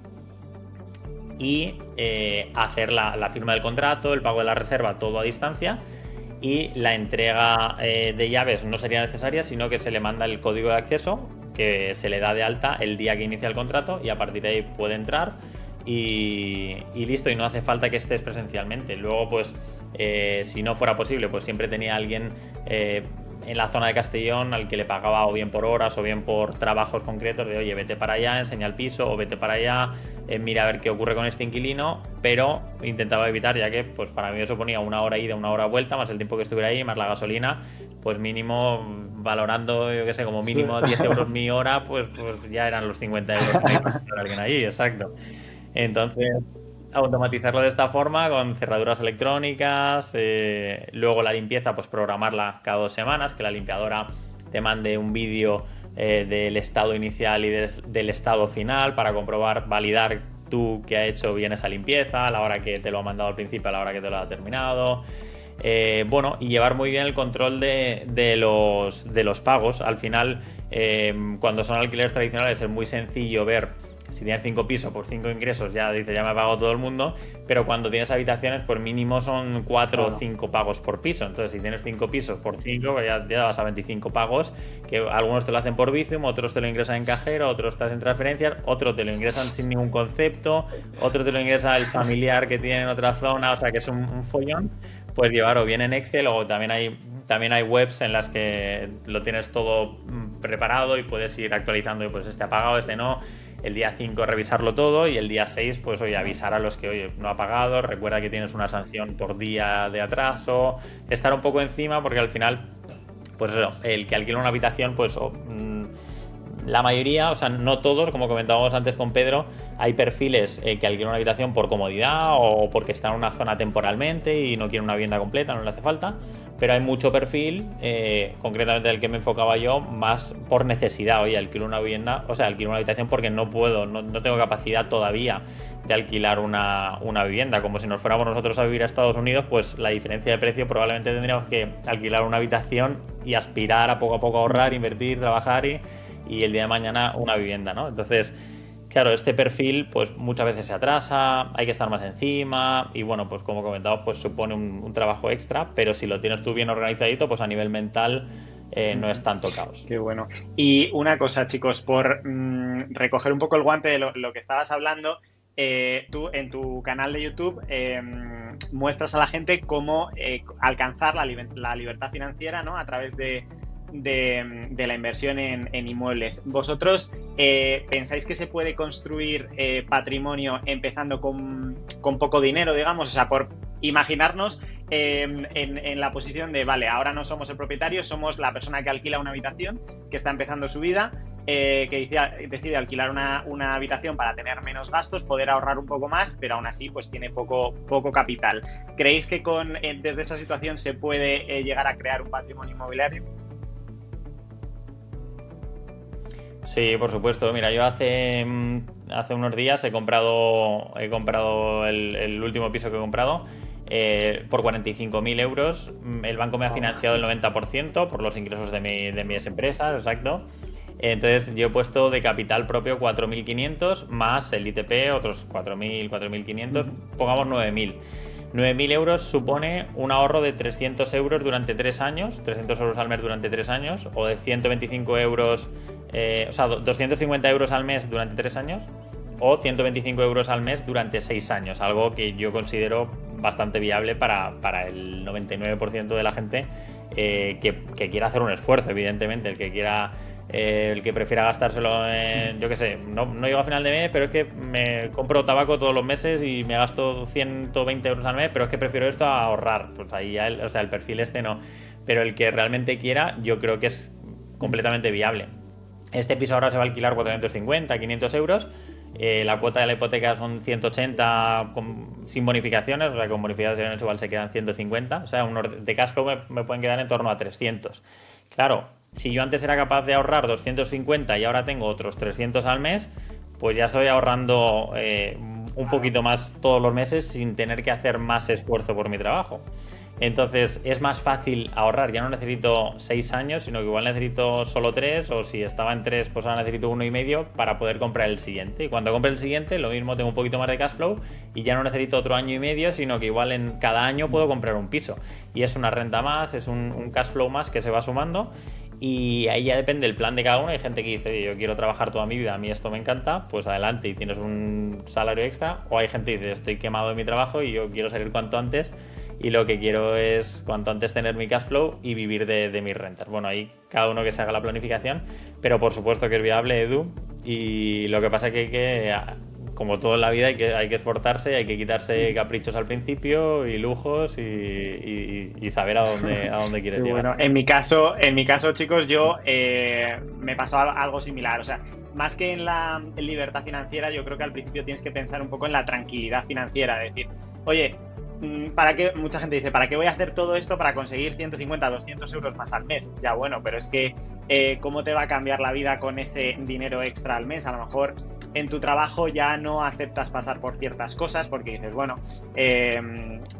y hacer la firma del contrato, el pago de la reserva, todo a distancia, y la entrega de llaves no sería necesaria, sino que se le manda el código de acceso que se le da de alta el día que inicia el contrato y a partir de ahí puede entrar y listo, y no hace falta que estés presencialmente. Luego pues si no fuera posible, pues siempre tenía alguien en la zona de Castellón al que le pagaba o bien por horas o bien por trabajos concretos de oye, vete para allá, enseña el piso, o vete para allá, mira a ver qué ocurre con este inquilino, pero intentaba evitar, ya que pues para mí me suponía 1 hora ida, 1 hora vuelta, más el tiempo que estuviera ahí, más la gasolina, pues mínimo, valorando, yo qué sé, como mínimo 10 euros mi hora, pues ya eran los 50 euros que hay para tener a alguien ahí, exacto. Entonces, automatizarlo de esta forma con cerraduras electrónicas, luego la limpieza, pues programarla cada 2 semanas, que la limpiadora te mande un vídeo del estado inicial y del estado final para comprobar, validar tú que ha hecho bien esa limpieza, a la hora que te lo ha mandado al principio, a la hora que te lo ha terminado. Bueno, y llevar muy bien el control de los pagos. Al final, cuando son alquileres tradicionales es muy sencillo ver Si tienes 5 pisos por 5 ingresos, ya dices, ya me ha pagado todo el mundo, pero cuando tienes habitaciones, pues mínimo son 4 o 5 pagos por piso. Entonces, si tienes 5 pisos por 5, pues ya vas a 25 pagos, que algunos te lo hacen por Bizum, otros te lo ingresan en cajero, otros te hacen transferencias, otros te lo ingresan sin ningún concepto, otro te lo ingresa el familiar que tiene en otra zona, o sea que es un follón. Pues llevarlo bien en Excel, o también hay webs en las que lo tienes todo preparado y puedes ir actualizando, y pues este ha pagado, este no. El día 5 revisarlo todo, y el día 6 pues oye, avisar a los que oye, no ha pagado, recuerda que tienes una sanción por día de atraso, estar un poco encima, porque al final pues eso, el que alquila una habitación pues la mayoría, o sea, no todos, como comentábamos antes con Pedro, hay perfiles que alquilan una habitación por comodidad o porque está en una zona temporalmente y no quieren una vivienda completa, no le hace falta, pero hay mucho perfil, concretamente el que me enfocaba yo, más por necesidad. Oye, alquilo una vivienda, o sea, alquilo una habitación porque no puedo, no tengo capacidad todavía de alquilar una vivienda. Como si nos fuéramos nosotros a vivir a Estados Unidos, pues la diferencia de precio probablemente tendríamos que alquilar una habitación y aspirar a poco ahorrar, invertir, trabajar y el día de mañana una vivienda, ¿no? Entonces, claro, este perfil pues muchas veces se atrasa, hay que estar más encima y bueno, pues como comentaba, pues supone un trabajo extra, pero si lo tienes tú bien organizadito, pues a nivel mental no es tanto caos. Qué bueno. Y una cosa, chicos, por recoger un poco el guante de lo que estabas hablando, tú en tu canal de YouTube muestras a la gente cómo alcanzar la libertad financiera, ¿no? A través de la inversión en inmuebles. ¿Vosotros pensáis que se puede construir patrimonio empezando con poco dinero, digamos? O sea, por imaginarnos en la posición de, vale, ahora no somos el propietario, somos la persona que alquila una habitación, que está empezando su vida, que decide alquilar una habitación para tener menos gastos, poder ahorrar un poco más, pero aún así pues tiene poco capital. ¿Creéis que desde esa situación se puede llegar a crear un patrimonio inmobiliario? Sí, por supuesto. Mira, yo hace unos días he comprado el último piso que he comprado por 45.000 euros. El banco me ha financiado el 90% por los ingresos de mis empresas, exacto. Entonces yo he puesto de capital propio 4.500 más el ITP, otros 4.000, 4.500, pongamos 9.000. 9.000 euros supone un ahorro de 300 euros durante 3 años, 300 euros al mes durante 3 años, o de 125 euros, o sea, 250 euros al mes durante 3 años, o 125 euros al mes durante 6 años, algo que yo considero bastante viable para el 99% de la gente que quiera hacer un esfuerzo, evidentemente, el que prefiera gastárselo en, yo qué sé, no llego a final de mes, pero es que me compro tabaco todos los meses y me gasto 120 euros al mes, pero es que prefiero esto a ahorrar. Pues ahí ya o sea, el perfil este no. Pero el que realmente quiera, yo creo que es completamente viable. Este piso ahora se va a alquilar 450, 500 euros. La cuota de la hipoteca son 180 sin bonificaciones, o sea, con bonificaciones igual se quedan 150. O sea, unos de cash flow me pueden quedar en torno a 300. Claro, si yo antes era capaz de ahorrar 250 y ahora tengo otros 300 al mes, pues ya estoy ahorrando un poquito más todos los meses sin tener que hacer más esfuerzo por mi trabajo. Entonces es más fácil ahorrar, ya no necesito 6 años, sino que igual necesito solo 3, o si estaba en 3, pues ahora necesito 1,5 para poder comprar el siguiente. Y cuando compre el siguiente, lo mismo, tengo un poquito más de cash flow y ya no necesito otro 1,5 año, sino que igual en cada año puedo comprar un piso. Y es una renta más, es un cash flow más que se va sumando. Y ahí ya depende el plan de cada uno. Hay gente que dice, yo quiero trabajar toda mi vida, a mí esto me encanta, pues adelante y tienes un salario extra. O hay gente que dice, estoy quemado de mi trabajo y yo quiero salir cuanto antes y lo que quiero es cuanto antes tener mi cash flow y vivir de mis rentas. Bueno, ahí cada uno que se haga la planificación, pero por supuesto que es viable, Edu, y lo que pasa es que como todo en la vida, hay que esforzarse, hay que quitarse caprichos al principio y lujos y saber a dónde quieres llegar. Bueno, en mi caso, chicos, yo me pasó algo similar. O sea, más que en la libertad financiera, yo creo que al principio tienes que pensar un poco en la tranquilidad financiera. Es decir, oye, ¿para qué? Mucha gente dice, ¿para qué voy a hacer todo esto para conseguir 150, 200 euros más al mes? Ya bueno, pero es que ¿cómo te va a cambiar la vida con ese dinero extra al mes? A lo mejor en tu trabajo ya no aceptas pasar por ciertas cosas porque dices, bueno,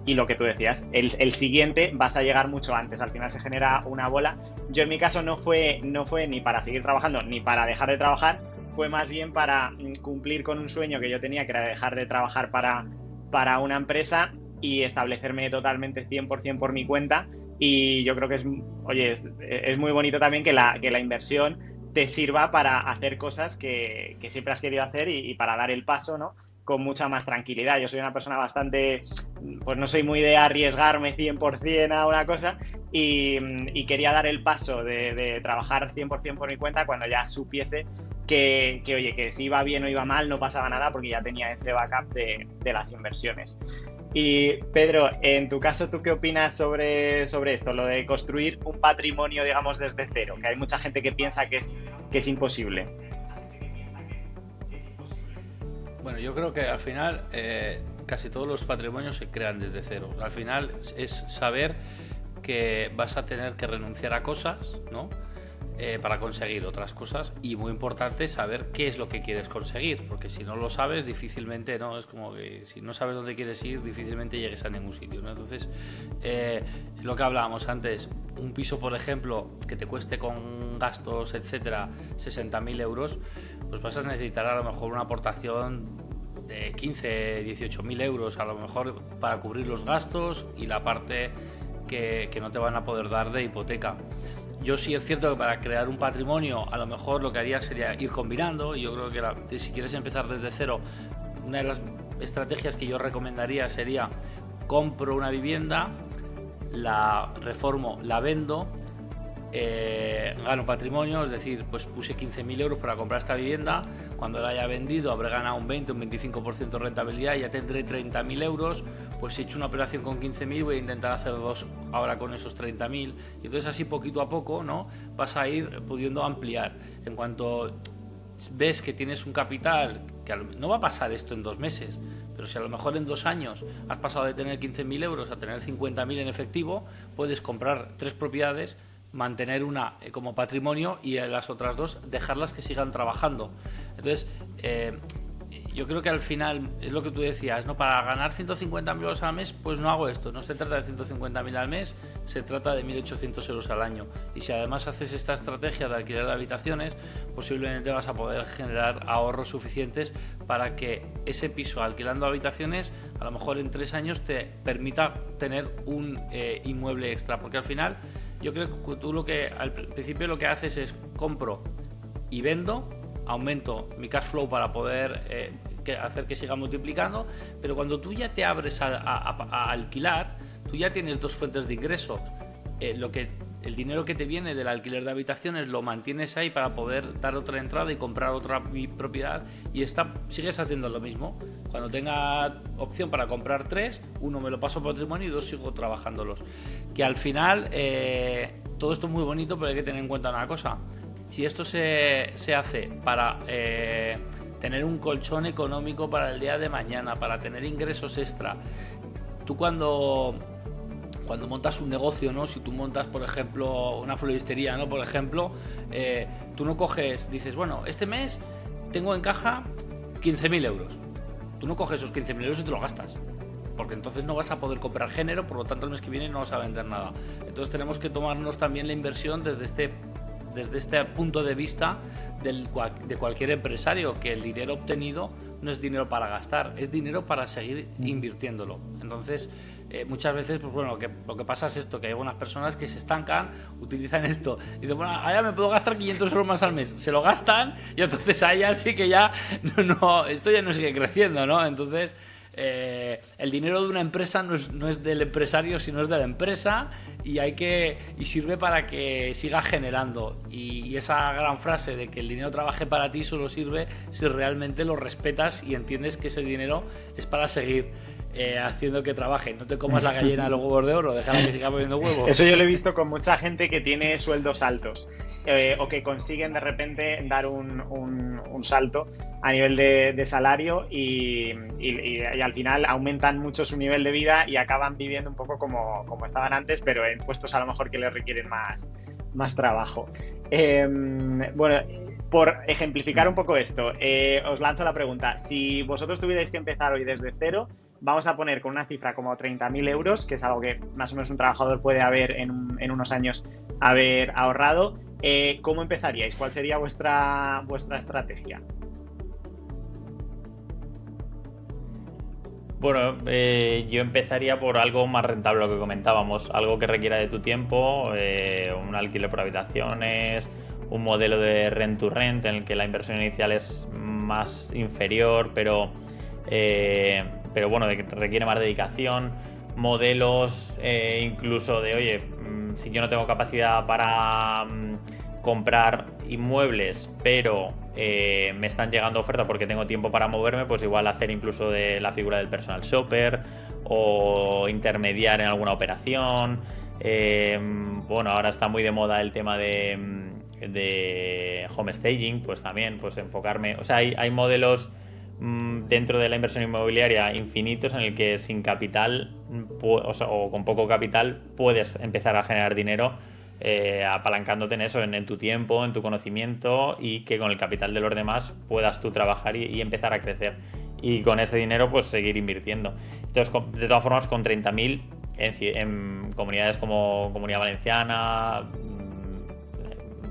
y lo que tú decías, el siguiente vas a llegar mucho antes, al final se genera una bola. Yo en mi caso no fue ni para seguir trabajando ni para dejar de trabajar, fue más bien para cumplir con un sueño que yo tenía, que era dejar de trabajar para una empresa y establecerme totalmente 100% por mi cuenta. Y yo creo que es muy bonito también que la inversión te sirva para hacer cosas que siempre has querido hacer y para dar el paso, ¿no? Con mucha más tranquilidad. Yo soy una persona bastante, pues no soy muy de arriesgarme 100% a una cosa y quería dar el paso de trabajar 100% por mi cuenta cuando ya supiese oye, que si iba bien o iba mal no pasaba nada porque ya tenía ese backup de las inversiones. Y Pedro, en tu caso, ¿tú qué opinas sobre esto? Lo de construir un patrimonio, digamos, desde cero, que hay mucha gente que piensa que es imposible. Bueno, yo creo que al final casi todos los patrimonios se crean desde cero. Al final es saber que vas a tener que renunciar a cosas, ¿no? Para conseguir otras cosas, y muy importante saber qué es lo que quieres conseguir, porque si no lo sabes difícilmente, ¿no? Es como que si no sabes dónde quieres ir difícilmente llegues a ningún sitio, ¿no? Entonces lo que hablábamos antes, un piso por ejemplo que te cueste con gastos etcétera 60.000 euros, pues vas a necesitar a lo mejor una aportación de 15, 18.000 euros a lo mejor para cubrir los gastos y la parte que no te van a poder dar de hipoteca. Yo sí es cierto que para crear un patrimonio a lo mejor lo que haría sería ir combinando, y yo creo que si quieres empezar desde cero, una de las estrategias que yo recomendaría sería: compro una vivienda, la reformo, la vendo, gano patrimonio, es decir, pues puse 15.000 euros para comprar esta vivienda, cuando la haya vendido habré ganado un 20 o un 25% de rentabilidad, ya tendré 30.000 euros, pues si he hecho una operación con 15.000 voy a intentar hacer dos ahora con esos 30.000, y entonces así poquito a poco, ¿no?, vas a ir pudiendo ampliar. En cuanto ves que tienes un capital, que no va a pasar esto en 2 meses, pero si a lo mejor en 2 años has pasado de tener 15.000 euros a tener 50.000 en efectivo, puedes comprar 3 propiedades, mantener una como patrimonio y las otras 2 dejarlas que sigan trabajando. Entonces yo creo que al final es lo que tú decías, ¿no? Para ganar 150.000 euros al mes, pues no hago esto. No se trata de 150.000 al mes, se trata de 1.800 euros al año. Y si además haces esta estrategia de alquiler de habitaciones, posiblemente vas a poder generar ahorros suficientes para que ese piso alquilando habitaciones a lo mejor en 3 años te permita tener un inmueble extra. Porque al final yo creo que tú al principio lo que haces es compro y vendo, aumento mi cash flow para poder hacer que siga multiplicando, pero cuando tú ya te abres a alquilar, tú ya tienes 2 fuentes de ingresos. El dinero que te viene del alquiler de habitaciones lo mantienes ahí para poder dar otra entrada y comprar otra propiedad, y sigues haciendo lo mismo. Cuando tenga opción para comprar 3, 1 me lo paso a patrimonio y 2 sigo trabajándolos. Que al final todo esto es muy bonito, pero hay que tener en cuenta una cosa: si esto se hace para tener un colchón económico para el día de mañana, para tener ingresos extra, tú cuando montas un negocio, ¿no? Si tú montas, por ejemplo, una floristería, ¿no? Por ejemplo, tú no dices, bueno, este mes tengo en caja 15.000 euros. Tú no coges esos 15.000 euros y te los gastas, porque entonces no vas a poder comprar género, por lo tanto el mes que viene no vas a vender nada. Entonces tenemos que tomarnos también la inversión desde este punto de vista de cualquier empresario, que el dinero obtenido no es dinero para gastar, es dinero para seguir invirtiéndolo. Entonces muchas veces, pues bueno, lo que pasa es esto, que hay algunas personas que se estancan, utilizan esto y dicen, bueno, allá me puedo gastar 500 euros más al mes, se lo gastan y entonces allá sí que ya esto ya no sigue creciendo, ¿no? Entonces el dinero de una empresa no es del empresario, sino es de la empresa, y sirve para que siga generando, y esa gran frase de que el dinero trabaje para ti solo sirve si realmente lo respetas y entiendes que ese dinero es para seguir haciendo que trabaje. No te comas la gallina de los huevos de oro, déjala que siga poniendo huevos. Eso yo lo he visto con mucha gente que tiene sueldos altos o que consiguen de repente dar un salto a nivel de salario y al final aumentan mucho su nivel de vida y acaban viviendo un poco como estaban antes, pero en puestos a lo mejor que les requieren más trabajo. Bueno, por ejemplificar un poco esto, os lanzo la pregunta: si vosotros tuvierais que empezar hoy desde cero, vamos a poner con una cifra como 30.000 euros, que es algo que más o menos un trabajador puede haber en unos años haber ahorrado, ¿Cómo empezaríais? ¿Cuál sería vuestra estrategia? Bueno, yo empezaría por algo más rentable, lo que comentábamos, algo que requiera de tu tiempo, un alquiler por habitaciones, un modelo de rent to rent en el que la inversión inicial es más inferior, pero bueno, que requiere más dedicación, modelos incluso de, oye, si yo no tengo capacidad para comprar inmuebles, pero me están llegando ofertas porque tengo tiempo para moverme, pues igual hacer incluso de la figura del personal shopper o intermediar en alguna operación. Bueno, ahora está muy de moda el tema de home staging, pues también, pues enfocarme. O sea, hay modelos dentro de la inversión inmobiliaria infinitos en el que sin capital o con poco capital puedes empezar a generar dinero, apalancándote en eso, en tu tiempo, en tu conocimiento, y que con el capital de los demás puedas tú trabajar y empezar a crecer. Y con ese dinero pues seguir invirtiendo. Entonces, de todas formas, con 30.000 en comunidades como Comunidad Valenciana,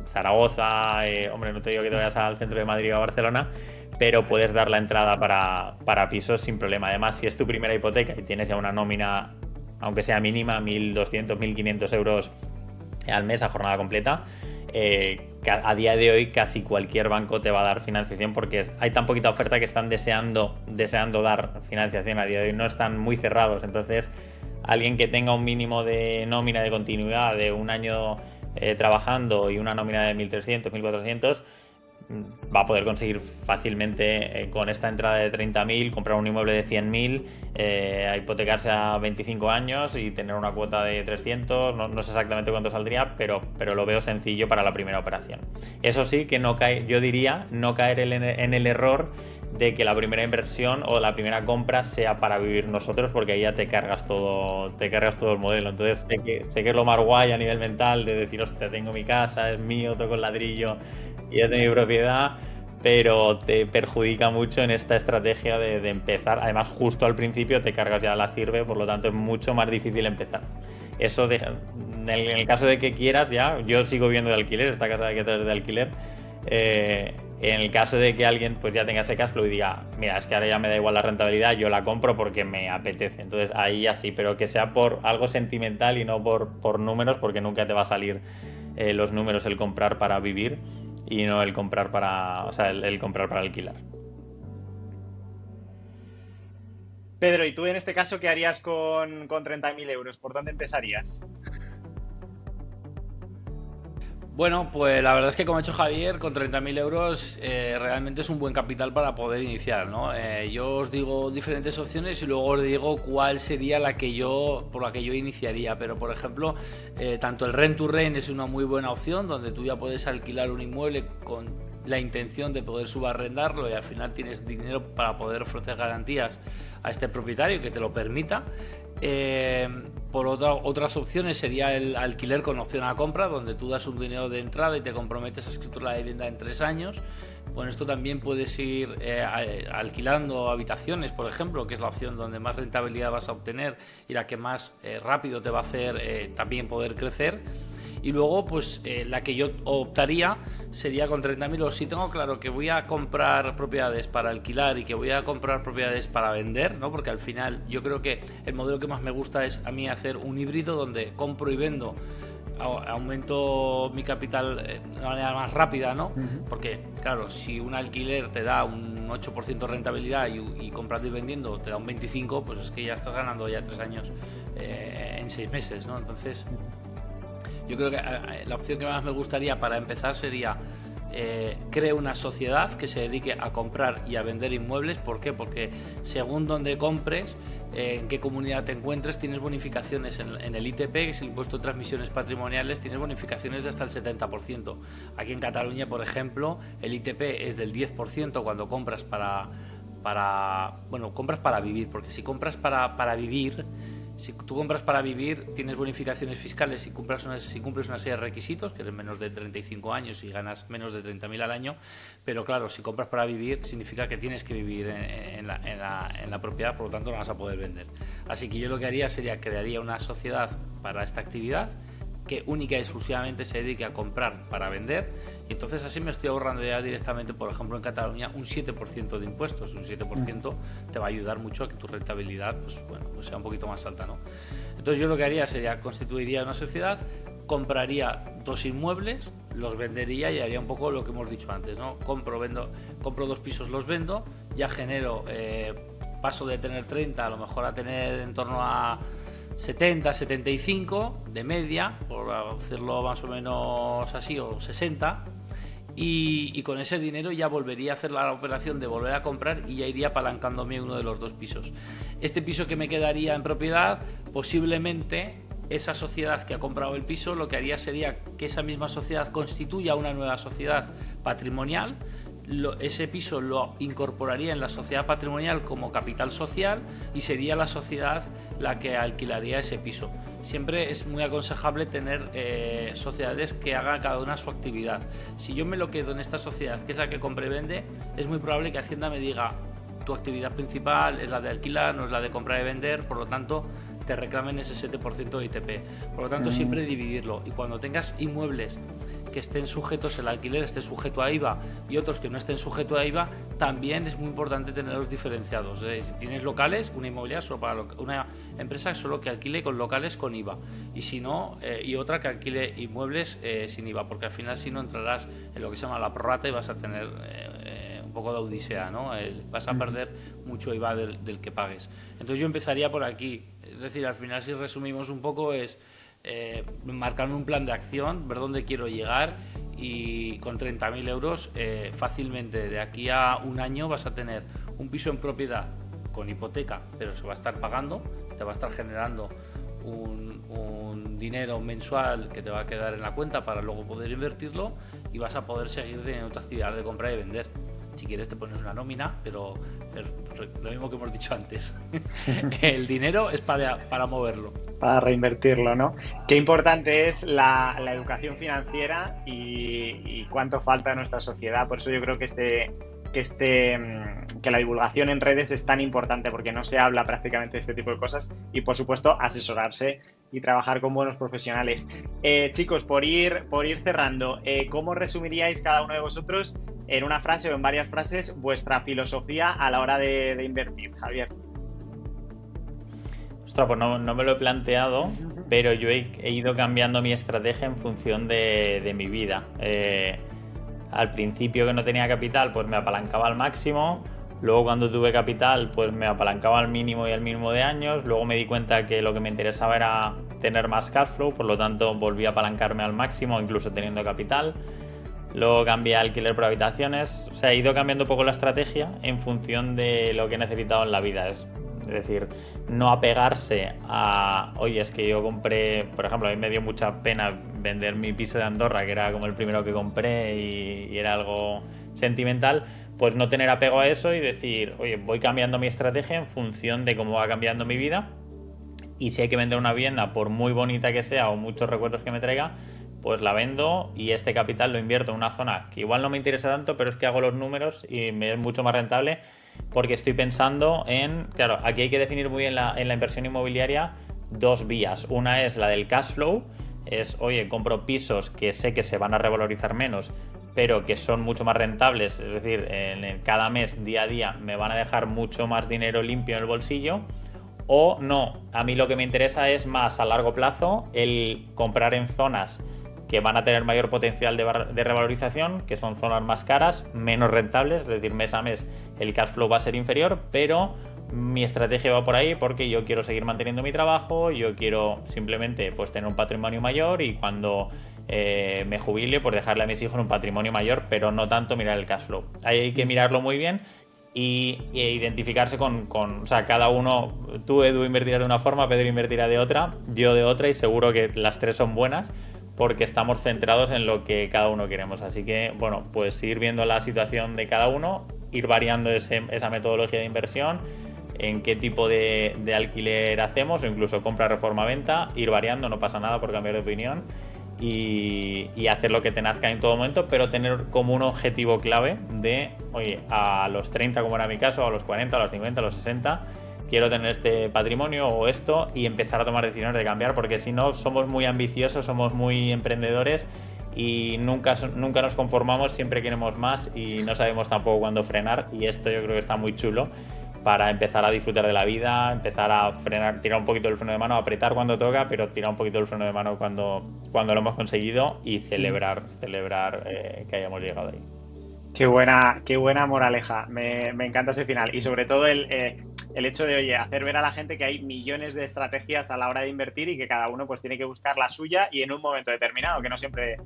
Zaragoza, hombre, no te digo que te vayas al centro de Madrid o a Barcelona, pero puedes dar la entrada para pisos sin problema. Además, si es tu primera hipoteca y tienes ya una nómina, aunque sea mínima, 1.200, 1.500 euros al mes a jornada completa, a día de hoy casi cualquier banco te va a dar financiación, porque hay tan poquita oferta que están deseando dar financiación a día de hoy, no están muy cerrados. Entonces, alguien que tenga un mínimo de nómina de continuidad de un año trabajando y una nómina de 1.300, 1.400, va a poder conseguir fácilmente con esta entrada de 30.000 comprar un inmueble de 100.000, hipotecarse a 25 años y tener una cuota de 300. No sé exactamente cuánto saldría, pero lo veo sencillo para la primera operación. Eso sí, que yo diría no caer en el error de que la primera inversión o la primera compra sea para vivir nosotros, porque ahí ya te cargas todo el modelo. Entonces sé que es lo más guay a nivel mental de decir, hostia, tengo mi casa, es mío, toco el ladrillo y es de mi propiedad, pero te perjudica mucho en esta estrategia de empezar. Además, justo al principio te cargas ya la CIRBE, por lo tanto es mucho más difícil empezar. Eso en el caso de que quieras, ya, yo sigo viviendo de alquiler, esta casa que es de alquiler. En el caso de que alguien pues ya tenga ese cash flow y diga, mira, es que ahora ya me da igual la rentabilidad, yo la compro porque me apetece. Entonces ahí ya sí, pero que sea por algo sentimental y no por números, porque nunca te va a salir los números el comprar para vivir y no el comprar el comprar para alquilar. Pedro, ¿y tú en este caso qué harías con 30.000 euros? ¿Por dónde empezarías? Bueno, pues la verdad es que, como ha hecho Javier, con 30.000 euros realmente es un buen capital para poder iniciar, ¿no? Yo os digo diferentes opciones y luego os digo cuál sería por la que yo iniciaría. Pero, por ejemplo, tanto el rent to rent es una muy buena opción, donde tú ya puedes alquilar un inmueble con la intención de poder subarrendarlo y al final tienes dinero para poder ofrecer garantías a este propietario que te lo permita. Por otras opciones sería el alquiler con opción a compra, donde tú das un dinero de entrada y te comprometes a escriturar la vivienda en 3 años. Con esto también puedes ir alquilando habitaciones, por ejemplo, que es la opción donde más rentabilidad vas a obtener y la que más rápido te va a hacer también poder crecer. Y luego, pues la que yo optaría sería con 30.000, o si tengo claro que voy a comprar propiedades para alquilar y que voy a comprar propiedades para vender, ¿no? Porque al final yo creo que el modelo que más me gusta es a mí hacer un híbrido donde compro y vendo, aumento mi capital de una manera más rápida, ¿no? Porque, claro, si un alquiler te da un 8% de rentabilidad y comprando y vendiendo te da un 25%, pues es que ya estás ganando ya 3 años en 6 meses, ¿no? Entonces, yo creo que la opción que más me gustaría para empezar sería creo una sociedad que se dedique a comprar y a vender inmuebles. ¿Por qué? Porque según donde compres, en qué comunidad te encuentres, tienes bonificaciones en el ITP, que es el impuesto de transmisiones patrimoniales, tienes bonificaciones de hasta el 70%. Aquí en Cataluña, por ejemplo, el ITP es del 10% cuando compras compras para vivir, porque si compras para vivir, si tú compras para vivir, tienes bonificaciones fiscales si cumples una serie de requisitos, que eres menos de 35 años y ganas menos de 30.000 al año. Pero claro, si compras para vivir, significa que tienes que vivir en la propiedad, por lo tanto no vas a poder vender. Así que yo lo que haría sería crearía una sociedad para esta actividad, que única y exclusivamente se dedique a comprar para vender, y entonces así me estoy ahorrando ya directamente, por ejemplo, en Cataluña, un 7% de impuestos. Un 7% te va a ayudar mucho a que tu rentabilidad pues sea un poquito más alta, ¿no? Entonces yo lo que haría sería, constituiría una sociedad, compraría 2 inmuebles, los vendería y haría un poco lo que hemos dicho antes, ¿no? Compro 2 pisos, los vendo, ya genero, paso de tener 30 a lo mejor a tener en torno a 70, 75 de media, por hacerlo más o menos así, o 60, y con ese dinero ya volvería a hacer la operación de volver a comprar y ya iría apalancándome uno de los 2 pisos. Este piso que me quedaría en propiedad, posiblemente esa sociedad que ha comprado el piso lo que haría sería que esa misma sociedad constituya una nueva sociedad patrimonial. Ese piso lo incorporaría en la sociedad patrimonial como capital social y sería la sociedad la que alquilaría ese piso. Siempre es muy aconsejable tener sociedades que hagan cada una su actividad. Si yo me lo quedo en esta sociedad, que es la que compra y vende, es muy probable que Hacienda me diga: tu actividad principal es la de alquilar, no es la de comprar y vender, por lo tanto te reclamen ese 7% de ITP. Por lo tanto, siempre dividirlo. Y cuando tengas inmuebles que estén sujetos, el alquiler esté sujeto a IVA y otros que no estén sujetos a IVA, también es muy importante tenerlos diferenciados. Si tienes locales, una inmobiliaria solo para una empresa solo que alquile con locales con IVA, y si no, y otra que alquile inmuebles sin IVA, porque al final si no entrarás en lo que se llama la prorrata y vas a tener un poco de odisea, ¿no? Vas a perder mucho IVA del que pagues. Entonces yo empezaría por aquí. Es decir, al final, si resumimos un poco, es marcarme un plan de acción, ver dónde quiero llegar, y con 30.000 euros fácilmente de aquí a un año vas a tener un piso en propiedad con hipoteca, pero se va a estar pagando, te va a estar generando un dinero mensual que te va a quedar en la cuenta para luego poder invertirlo, y vas a poder seguir teniendo tu actividad de compra y vender. Si quieres te pones una nómina, pero lo mismo que hemos dicho antes. El dinero es para moverlo. Para reinvertirlo, ¿no? Qué importante es la educación financiera y cuánto falta en nuestra sociedad. Por eso yo creo que la divulgación en redes es tan importante, porque no se habla prácticamente de este tipo de cosas, y por supuesto asesorarse y trabajar con buenos profesionales. Chicos, por ir cerrando, ¿cómo resumiríais cada uno de vosotros en una frase o en varias frases vuestra filosofía a la hora de invertir? Javier. Ostras, pues no me lo he planteado, pero yo he ido cambiando mi estrategia en función de mi vida. Al principio, que no tenía capital, pues me apalancaba al máximo. Luego, cuando tuve capital, pues me apalancaba al mínimo y al mínimo de años. Luego me di cuenta que lo que me interesaba era tener más cash flow, por lo tanto volví a apalancarme al máximo, incluso teniendo capital. Luego cambié a alquiler por habitaciones. O sea, he ido cambiando un poco la estrategia en función de lo que he necesitado en la vida. Es decir, no apegarse a, oye, es que yo compré, por ejemplo, a mí me dio mucha pena vender mi piso de Andorra, que era como el primero que compré y era algo sentimental, pues no tener apego a eso y decir, oye, voy cambiando mi estrategia en función de cómo va cambiando mi vida, y si hay que vender una vivienda, por muy bonita que sea o muchos recuerdos que me traiga, pues la vendo, y este capital lo invierto en una zona que igual no me interesa tanto, pero es que hago los números y me es mucho más rentable, porque estoy pensando en, claro, aquí hay que definir muy bien en la inversión inmobiliaria 2 vías. Una es la del cash flow, es, oye, compro pisos que sé que se van a revalorizar menos, pero que son mucho más rentables, es decir, cada mes, día a día, me van a dejar mucho más dinero limpio en el bolsillo. O no, a mí lo que me interesa es más a largo plazo el comprar en zonas que van a tener mayor potencial de revalorización, que son zonas más caras, menos rentables, es decir, mes a mes el cash flow va a ser inferior, pero mi estrategia va por ahí porque yo quiero seguir manteniendo mi trabajo, yo quiero simplemente pues tener un patrimonio mayor, y cuando me jubile, pues dejarle a mis hijos un patrimonio mayor, pero no tanto mirar el cash flow. Ahí hay que mirarlo muy bien y identificarse con, o sea, cada uno, tú, Edu, invertirás de una forma, Pedro invertirá de otra, yo de otra, y seguro que las tres son buenas, porque estamos centrados en lo que cada uno queremos. Así que, bueno, pues ir viendo la situación de cada uno, ir variando esa metodología de inversión, en qué tipo de alquiler hacemos, o incluso compra, reforma, venta, ir variando, no pasa nada por cambiar de opinión, y hacer lo que te nazca en todo momento, pero tener como un objetivo clave de, oye, a los 30, como era mi caso, a los 40, a los 50, a los 60, quiero tener este patrimonio o esto, y empezar a tomar decisiones de cambiar, porque si no somos muy ambiciosos, somos muy emprendedores y nunca nos conformamos, siempre queremos más y no sabemos tampoco cuándo frenar, y esto yo creo que está muy chulo para empezar a disfrutar de la vida, empezar a frenar, tirar un poquito el freno de mano, apretar cuando toca, pero tirar un poquito el freno de mano cuando lo hemos conseguido, y celebrar que hayamos llegado ahí. Qué buena moraleja, me encanta ese final, y sobre todo el hecho de, oye, hacer ver a la gente que hay millones de estrategias a la hora de invertir y que cada uno pues tiene que buscar la suya y en un momento determinado, que no siempre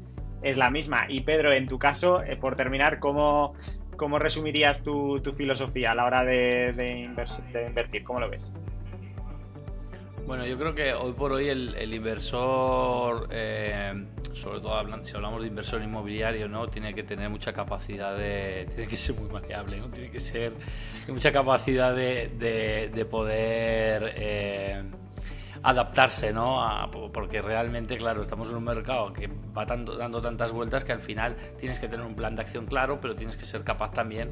es la misma. Y Pedro, en tu caso, por terminar, ¿cómo resumirías tu filosofía a la hora de invertir? ¿Cómo lo ves? Bueno, yo creo que hoy por hoy el inversor, sobre todo si hablamos de inversor inmobiliario, ¿no? Tiene que tener mucha capacidad tiene que ser muy maleable, ¿no? Tiene que ser mucha capacidad de poder adaptarse, ¿no? Porque realmente, claro, estamos en un mercado que va dando tantas vueltas que al final tienes que tener un plan de acción claro, pero tienes que ser capaz también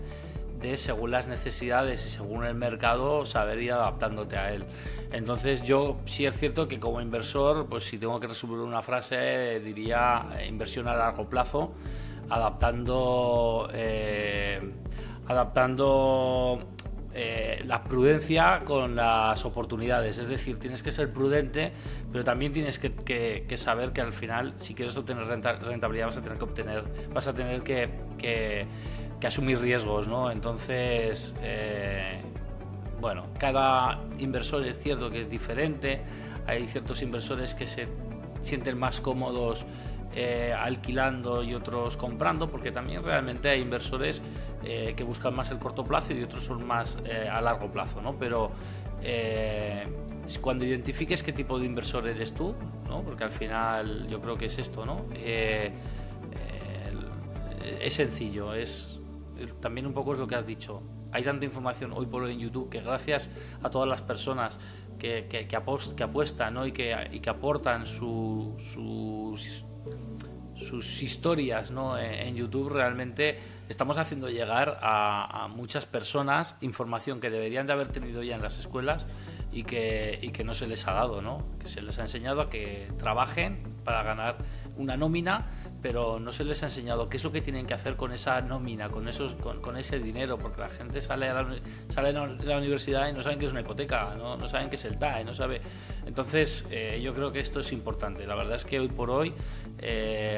de, según las necesidades y según el mercado, saber ir adaptándote a él. Entonces yo sí es cierto que como inversor, pues si tengo que resumir una frase, diría inversión a largo plazo, adaptando la prudencia con las oportunidades. Es decir, tienes que ser prudente, pero también tienes que saber que al final, si quieres obtener rentabilidad, vas a tener que asumir riesgos, ¿no? Entonces, bueno, cada inversor es cierto que es diferente. Hay ciertos inversores que se sienten más cómodos alquilando y otros comprando, porque también realmente hay inversores que buscan más el corto plazo y otros son más a largo plazo, ¿no? Pero cuando identifiques qué tipo de inversor eres tú, ¿no? Porque al final yo creo que es esto, ¿no? Es sencillo, también un poco es lo que has dicho. Hay tanta información hoy por hoy en YouTube que gracias a todas las personas que apuestan, ¿no? y que aportan sus historias, ¿no? en YouTube, realmente estamos haciendo llegar a muchas personas información que deberían de haber tenido ya en las escuelas y que no se les ha dado, ¿no? Que se les ha enseñado a que trabajen para ganar una nómina, pero no se les ha enseñado qué es lo que tienen que hacer con esa nómina, con ese dinero, porque la gente sale de la universidad y no saben qué es una hipoteca, no saben qué es el TAE, no sabe. Entonces yo creo que esto es importante. La verdad es que hoy por hoy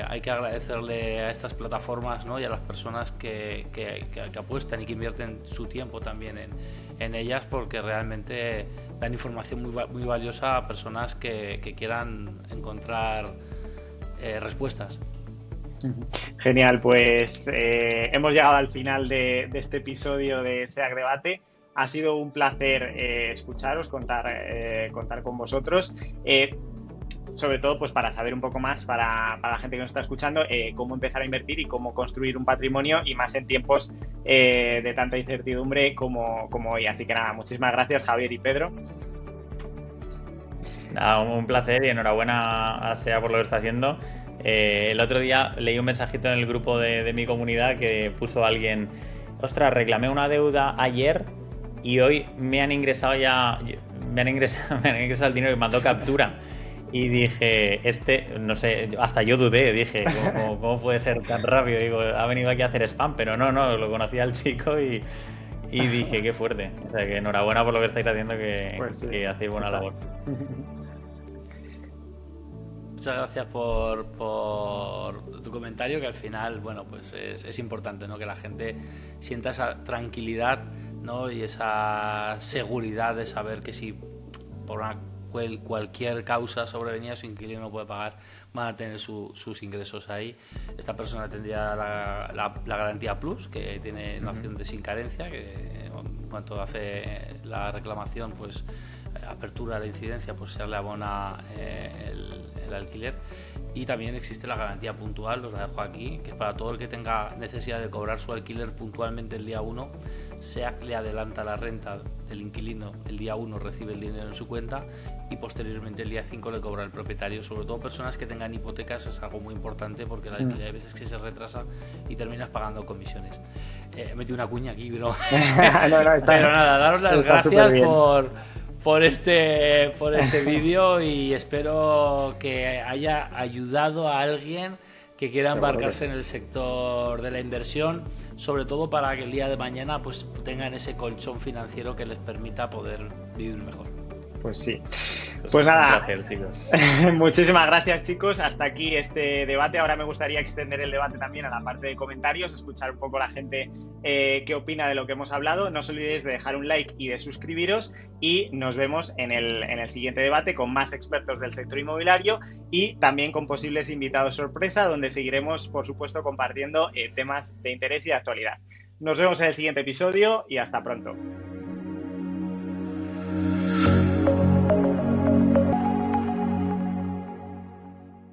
hay que agradecerle a estas plataformas, ¿no? y a las personas que apuestan y que invierten su tiempo también en ellas, porque realmente dan información muy valiosa a personas que quieran encontrar respuestas. Genial, pues hemos llegado al final de este episodio de SEAC Debate. Ha sido un placer escucharos, contar con vosotros. Sobre todo pues para saber un poco más para la gente que nos está escuchando cómo empezar a invertir y cómo construir un patrimonio, y más en tiempos de tanta incertidumbre como hoy. Así que nada, muchísimas gracias, Javier y Pedro. Nada, un placer y enhorabuena a SEA por lo que está haciendo. El otro día leí un mensajito en el grupo de mi comunidad que puso alguien: ostras, reclamé una deuda ayer y hoy me han ingresado el dinero y mandó captura. Y dije, no sé, hasta yo dudé, dije, ¿cómo puede ser tan rápido? Digo, ha venido aquí a hacer spam, pero no, lo conocía al chico y dije, qué fuerte. O sea, que enhorabuena por lo que estáis haciendo, que hacéis buena labor. Muchas gracias por tu comentario, que al final, bueno, pues es importante, ¿no? Que la gente sienta esa tranquilidad, ¿no? Y esa seguridad de saber que si por cualquier causa sobrevenida su inquilino no puede pagar, van a tener sus ingresos ahí. Esta persona tendría la garantía plus, que tiene una opción de sin carencia, que en cuanto hace la reclamación, pues apertura la incidencia, pues se le abona el alquiler. Y también existe la garantía puntual, os la dejo aquí, que es para todo el que tenga necesidad de cobrar su alquiler puntualmente el día 1, SEAC le adelanta la renta del inquilino, el día 1 recibe el dinero en su cuenta y posteriormente el día 5 le cobra el propietario. Sobre todo personas que tengan hipotecas es algo muy importante porque la alquiler hay veces que se retrasa y terminas pagando comisiones. Metí una cuña aquí, pero, pero nada, daros las gracias por este vídeo y espero que haya ayudado a alguien que quiera embarcarse en el sector de la inversión, sobre todo para que el día de mañana pues tengan ese colchón financiero que les permita poder vivir mejor. Pues sí. Pues nada, un placer, chicos. Muchísimas gracias, chicos. Hasta aquí este debate. Ahora me gustaría extender el debate también a la parte de comentarios, escuchar un poco la gente qué opina de lo que hemos hablado. No os olvidéis de dejar un like y de suscribiros y nos vemos en el siguiente debate con más expertos del sector inmobiliario y también con posibles invitados sorpresa, donde seguiremos, por supuesto, compartiendo temas de interés y de actualidad. Nos vemos en el siguiente episodio y hasta pronto.